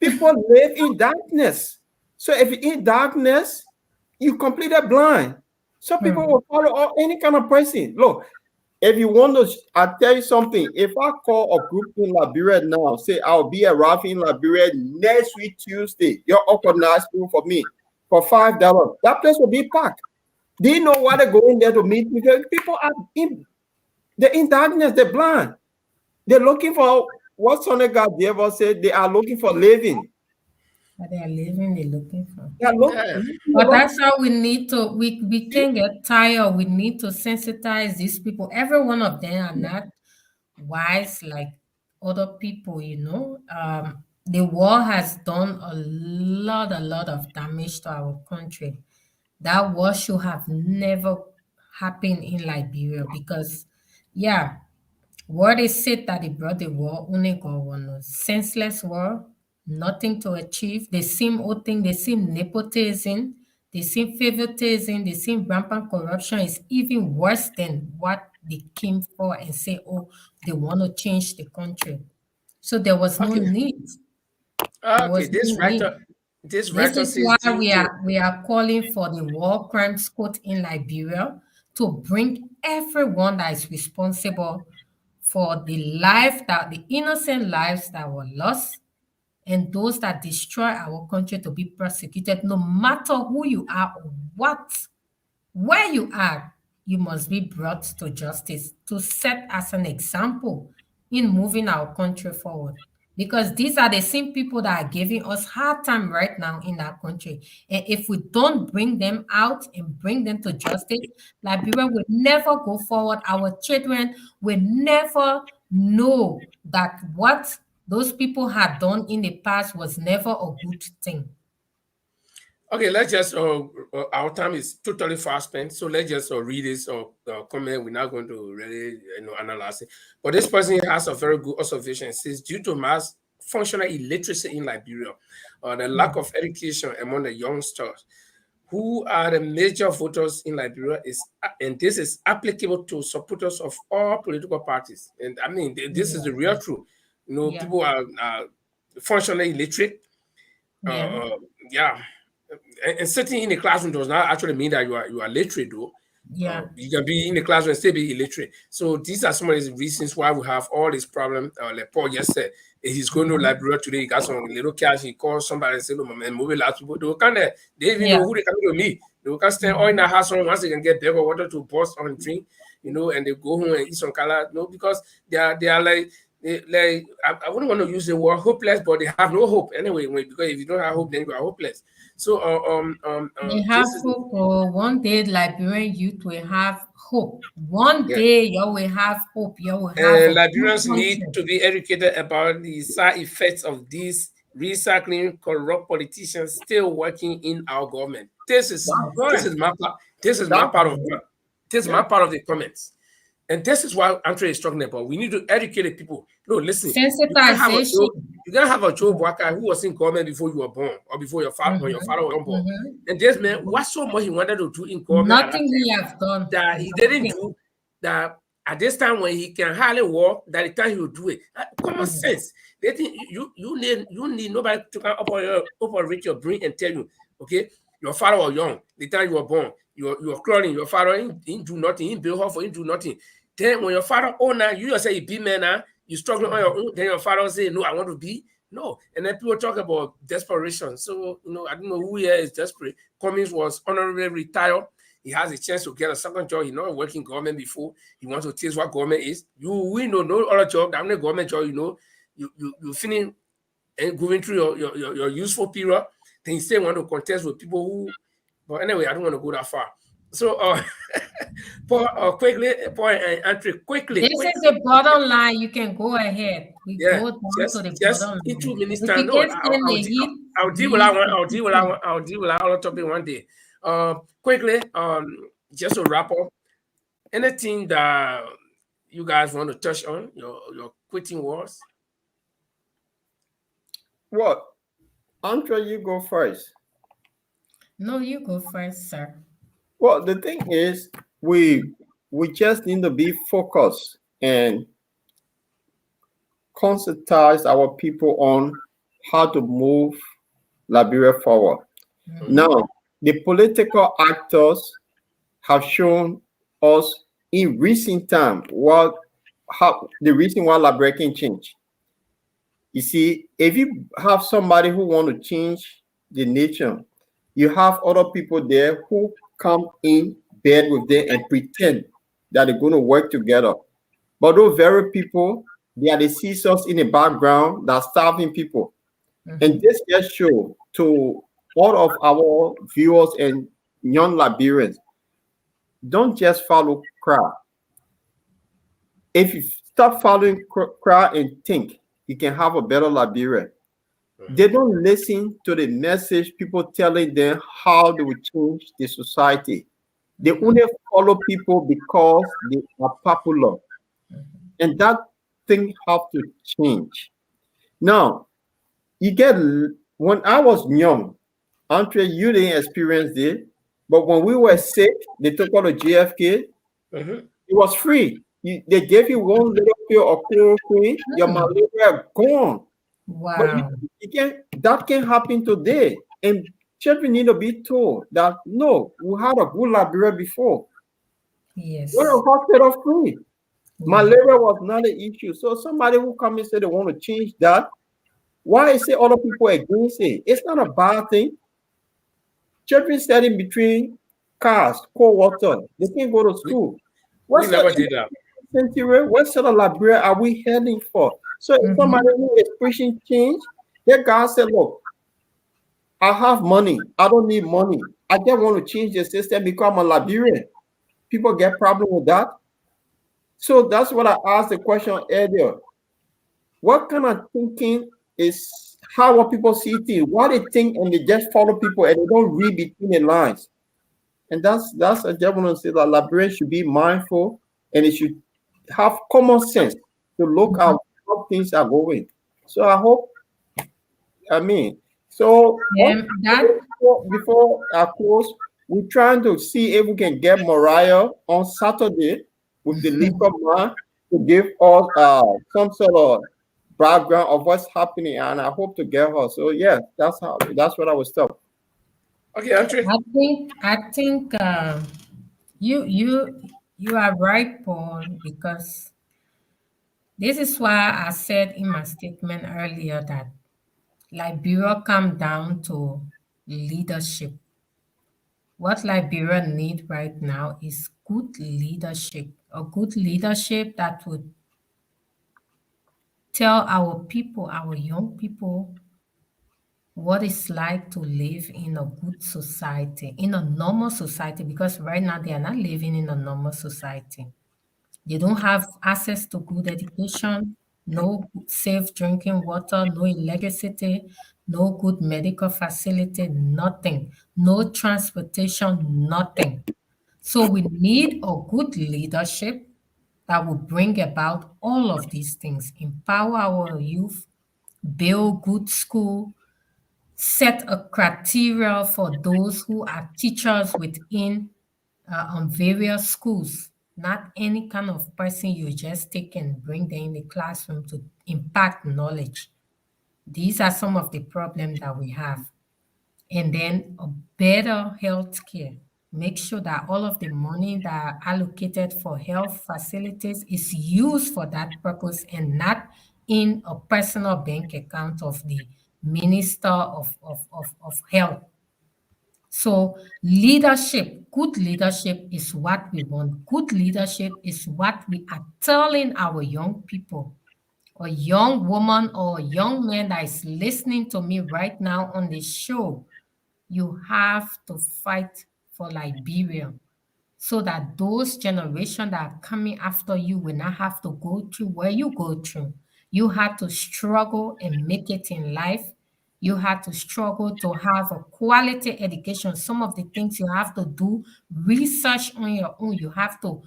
S2: people live in darkness. So if you're in darkness, you completely blind. So people
S4: Hmm.
S2: will follow any kind of person. Look, if you want to, I tell you something. If I call a group in Liberia now, say I'll be arriving in Liberia next week Tuesday, you organize people for me for $5. That place will be packed. Do you know why they go in there to meet? Because people are they're in darkness, they're blind. They're looking for what Sonny God ever said. They are looking for living.
S4: What they are living, they're looking for.
S2: They are
S1: Yeah.
S2: looking a
S4: But
S2: lot.
S4: that's how we need to, we can get tired. We need to sensitize these people. Every one of them are not wise like other people, you know. The war has done a lot of damage to our country. That war should have never happened in Liberia because, yeah, what is it that they brought the war? Only God knows. Senseless war, nothing to achieve. The same old thing, the same nepotism, the same favoritism, the same rampant corruption is even worse than what they came for and say, oh, they want to change the country. So there was no
S1: Okay.
S4: need. There
S1: Okay.
S4: was no need.
S1: This
S4: This
S1: writer
S4: is
S1: says
S4: why
S1: due to
S4: we are calling for the war crimes court in Liberia to bring everyone that is responsible for the innocent lives that were lost and those that destroy our country to be prosecuted, no matter who you are or where you are, you must be brought to justice to set as an example in moving our country forward. Because these are the same people that are giving us hard time right now in our country. And if we don't bring them out and bring them to justice, Liberia will never go forward. Our children will never know that what those people had done in the past was never a good thing.
S1: Okay, let's just our time is totally fast spent, so let's just read this comment. We're not going to really analyze it, but this person has a very good observation. It says due to mass functional illiteracy in Liberia, the lack of education among the youngsters who are the major voters in Liberia is, and this is applicable to supporters of all political parties. And I mean, this is
S4: Yeah.
S1: the real truth.
S4: Yeah.
S1: People are functionally illiterate. Uh,
S4: Yeah.
S1: uh, yeah, and sitting in the classroom does not actually mean that you are literate, though.
S4: Yeah.
S1: You can be in the classroom and still be illiterate. So these are some of the reasons why we have all this problem. Like Paul just said, he's going to Liberia today. He got some little cash. He calls somebody and say, "No, man, move it out." People they will kind of they even
S4: Yeah.
S1: know who they coming to meet. They will can stand all in the house once they can get beer or water to bust on drink, and they go home and eat some color. No, because they are like. I wouldn't want to use the word hopeless, but they have no hope anyway. Because if you don't have hope, then you are hopeless. So
S4: They have
S1: this is
S4: hope. Oh, one day Liberian youth will have hope. One
S1: yeah.
S4: day you will have hope. You will have
S1: And
S4: a good
S1: Liberians need
S4: country.
S1: to be educated about the side effects of these recycling corrupt politicians still working in our government. This is
S2: That's
S1: this
S2: right.
S1: is my part. This is my
S2: That's
S1: part of
S2: right.
S1: this is
S2: Yeah.
S1: my part of the comments. And this is what Andre is talking about. We need to educate the people. No, listen,
S4: Sensitization.
S1: you can't have a Joe Walker who was in government before you were born or before your father when your
S4: Mm-hmm.
S1: father was born.
S4: Mm-hmm.
S1: And this man, what so much he wanted to do in government at that
S4: Nothing he
S1: time
S4: has done.
S1: that he didn't
S4: Nothing.
S1: do, that at this time when he can hardly walk, that the time he will do it. Common
S4: Mm-hmm.
S1: sense. They think you need nobody to come operate your brain and tell you, okay, your father was young, the time you were born, you were crawling, your father didn't do nothing, he built her for him do nothing. Then when your father now, you just say you be man now, you struggling on your own, then your father say, no, I want to be. No. And then people talk about desperation. So, I don't know who here is desperate. Cummings was honorably retired. He has a chance to get a second job. He not working government before. He wants to taste what government is. We know no other job. I'm not government job. You finish and going through your useful period. Then you still want to contest with people who. But anyway, I don't want to go that far. So, Paul, Paul and Andre, quickly,
S4: This is
S1: quickly.
S4: the bottom line. You can go ahead. We
S1: Yeah,
S4: go down to the
S1: just
S4: bottom
S1: in
S4: line.
S1: 2 minutes
S4: If
S1: time.
S4: you
S1: No,
S4: can stand the heat,
S1: I'll deal with that
S4: we
S1: one. I'll deal with that other topic one day. Quickly, just to wrap up, anything that you guys want to touch on your quitting wars?
S2: What? Andre, you go first.
S4: No, you go first, sir.
S2: Well, the thing is, we just need to be focused and concentrate our people on how to move Liberia forward.
S4: Mm-hmm.
S2: Now, the political actors have shown us in recent time how the reason why Liberia can change. You see, if you have somebody who want to change the nation, you have other people there who come in bed with them and pretend that they're going to work together. But those very people, they are the scissors in the background that are starving people. And
S4: Mm-hmm.
S2: this just show to all of our viewers and young Liberians, don't just follow crowd. If you stop following crowd and think, you can have a better Liberia. They don't listen to the message people telling them how they will change the society. They only follow people because they are popular. And that thing have to change. Now, you get when I was young, Andre, you didn't experience it, but when we were sick, they took out a GFK,
S1: Mm-hmm.
S2: it was free. They gave you one little pill of chloroquine, your malaria gone. But
S4: Wow.
S2: you can that can happen today. And children need to be told that no, we had a good Liberia before. We're a
S4: Yes.
S2: hospital free.
S4: Yeah.
S2: Malaria was not an issue. So somebody who come and say they want to change that, why is it other people against it? It's not a bad thing. Children studying between cars, cold water. They can't go to school.
S1: We
S2: What's the
S1: never did that.
S2: century? What sort of Liberia are we heading for? So if somebody
S4: Mm-hmm.
S2: who is pushing change, that guy said, look, I have money. I don't need money. I just want to change the system because I'm a Liberian. People get problem with that. So that's what I asked the question earlier. What kind of thinking is how what people see things, what they think, and they just follow people and they don't read between the lines. And that's a gentleman say that Liberians should be mindful and it should have common sense to look at how things are going. So I hope, I mean, so
S4: That
S2: before I close, we're trying to see if we can get Mariah on Saturday with the liquor man to give us some sort of background of what's happening, and I hope to get her. So yeah, that's what I was told.
S1: Okay, Andre.
S4: I think you are right, Paul, because this is why I said in my statement earlier that Liberia come down to leadership. What Liberia need right now is good leadership, a good leadership that would tell our people, our young people, what it's like to live in a good society, in a normal society, because right now they are not living in a normal society. They don't have access to good education, no safe drinking water, no electricity, no good medical facility, nothing, no transportation, nothing. So we need a good leadership that will bring about all of these things, empower our youth, build good school, set a criteria for those who are teachers within on various schools. Not any kind of person you just take and bring them in the classroom to impact knowledge. These are some of the problems that we have. And then a better health care. Make sure that all of the money that are allocated for health facilities is used for that purpose and not in a personal bank account of the Minister of Health. So leadership, good leadership is what we want. Good leadership is what we are telling our young people. A young woman or a young man that is listening to me right now on the show, you have to fight for Liberia so that those generations that are coming after you will not have to go through where you go through. You had to struggle and make it in life. You had to struggle to have a quality education. Some of the things you have to do research on your own. You have to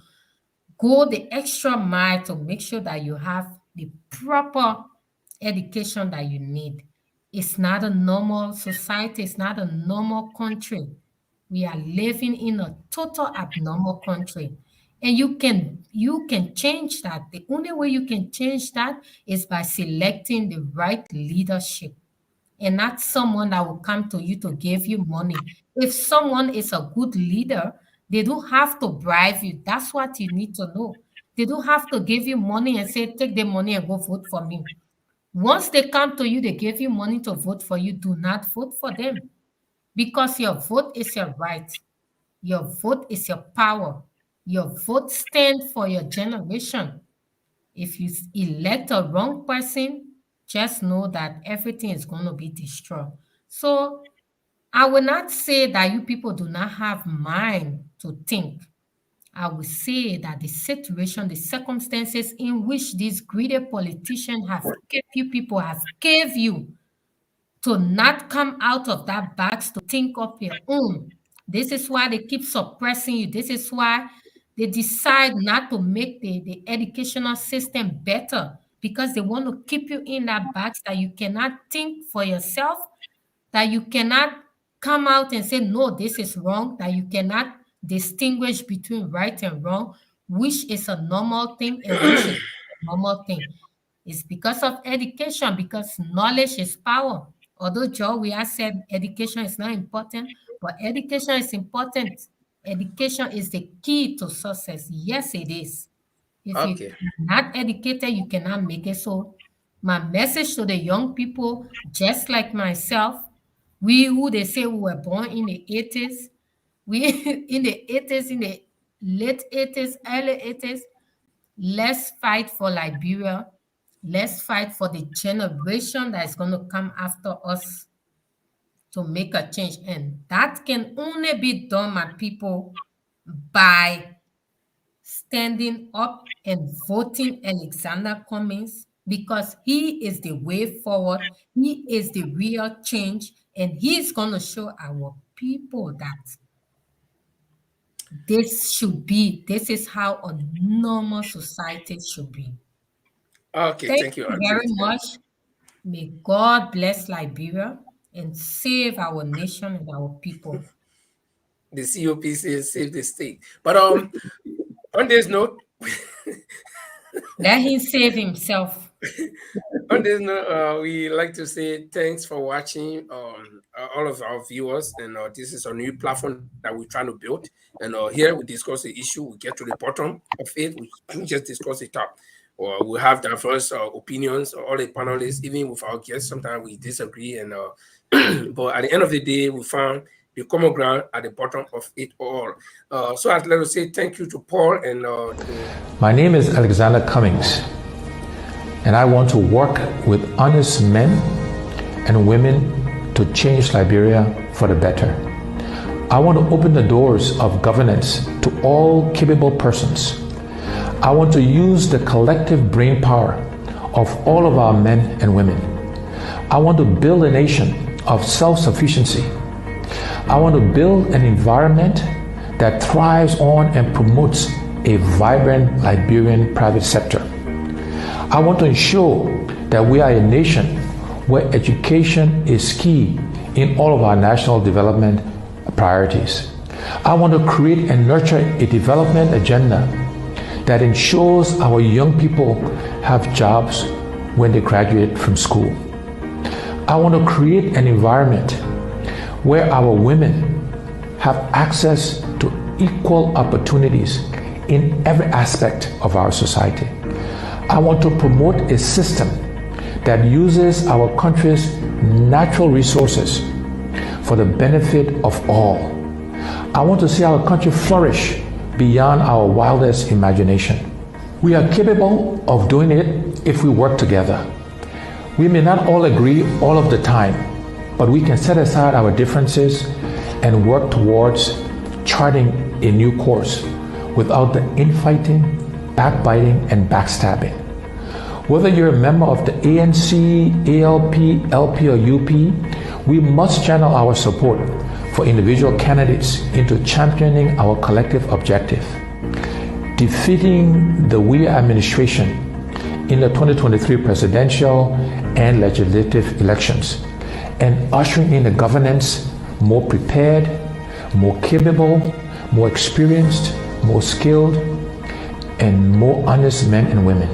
S4: go the extra mile to make sure that you have the proper education that you need. It's not a normal society, it's not a normal country. We are living in a total abnormal country. And you can change that. The only way you can change that is by selecting the right leadership and not someone that will come to you to give you money. If someone is a good leader, they don't have to bribe you. That's what you need to know. They don't have to give you money and say, take the money and go vote for me. Once they come to you, they give you money to vote for you. Do not vote for them because your vote is your right. Your vote is your power. Your vote stands for your generation. If you elect a wrong person, just know that everything is going to be destroyed. So I will not say that you people do not have mind to think. I will say that the situation, the circumstances in which these greedy politicians have kept you people have gave you to not come out of that box to think of your own. This is why they keep suppressing you. This is why they decide not to make the educational system better because they want to keep you in that box that you cannot think for yourself, that you cannot come out and say, no, this is wrong, that you cannot distinguish between right and wrong, which is a normal thing and which is a normal thing. It's because of education, because knowledge is power. Although Joe, we have said education is not important, but education is important. Education is the key to success. Yes, it is. If you're
S1: Okay.
S4: not educated, you cannot make it. So, my message to the young people, just like myself, we who they say we were born in the 80s, we in the 80s, in the late 80s, early 80s, let's fight for Liberia. Let's fight for the generation that is going to come after us to make a change. And that can only be done, my people, by standing up and voting Alexander Cummings, because he is the way forward. He is the real change, and he's going to show our people that this is how a normal society should be.
S1: Okay,
S4: Thank
S1: thank you,
S4: you
S1: Andre.
S4: very much. May God bless Liberia and save our nation and our people.
S1: The COP says save the state. But on this note,
S4: Let him save himself.
S1: on this note, we like to say thanks for watching, all of our viewers, and this is a new platform that we're trying to build. And here we discuss the issue, we get to the bottom of it, we just discuss the top. Or we have diverse opinions, all the panelists, even with our guests. Sometimes we disagree, and but at the end of the day, we found the common ground at the bottom of it all. So I'd like to say thank you to Paul and
S5: My name is Alexander Cummings, and I want to work with honest men and women to change Liberia for the better. I want to open the doors of governance to all capable persons. I want to use the collective brain power of all of our men and women. I want to build a nation of self-sufficiency. I want to build an environment that thrives on and promotes a vibrant Liberian private sector. I want to ensure that we are a nation where education is key in all of our national development priorities. I want to create and nurture a development agenda that ensures our young people have jobs when they graduate from school. I want to create an environment where our women have access to equal opportunities in every aspect of our society. I want to promote a system that uses our country's natural resources for the benefit of all. I want to see our country flourish beyond our wildest imagination. We are capable of doing it if we work together. We may not all agree all of the time, but we can set aside our differences and work towards charting a new course without the infighting, backbiting, and backstabbing. Whether you're a member of the ANC, ALP, LP, or UP, we must channel our support for individual candidates into championing our collective objective, defeating the Weir administration in the 2023 presidential and legislative elections, and ushering in a governance more prepared, more capable, more experienced, more skilled, and more honest men and women.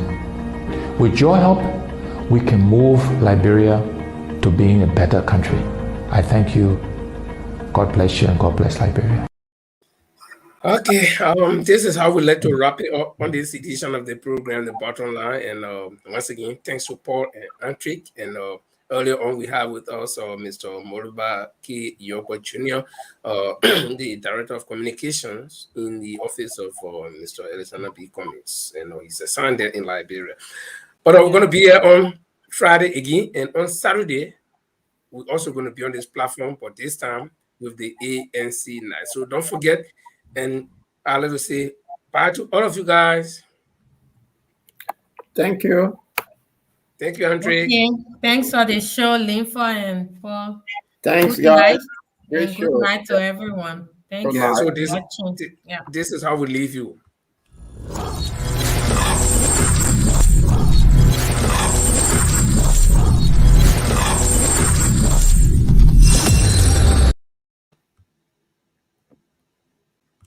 S5: With your help, we can move Liberia to being a better country. I thank you. God bless you and God bless Liberia.
S1: Okay, this is how we like to wrap it up on this edition of the program, The Bottom Line. And once again, thanks to Paul and Antrik. And earlier on, we have with us Mr. Mulbah K. Yorgbor Jr., the Director of Communications in the office of Mr. Alexander B. Cummings. And he's assigned there in Liberia. But we're going to be here on Friday again. And on Saturday, we're also going to be on this platform, but this time with the ANC night. So don't forget. And I'll let you say bye to all of you guys.
S2: Thank you.
S1: Thank you, Andre.
S4: Okay. Thanks for the show, Linfa and Paul.
S2: Thanks,
S4: Good
S2: guys.
S4: night.
S2: Great
S4: And
S2: show.
S4: good night to everyone. Thank
S2: Good
S4: you
S2: night.
S4: for
S1: So
S4: watching. Yeah.
S1: this is how we leave you.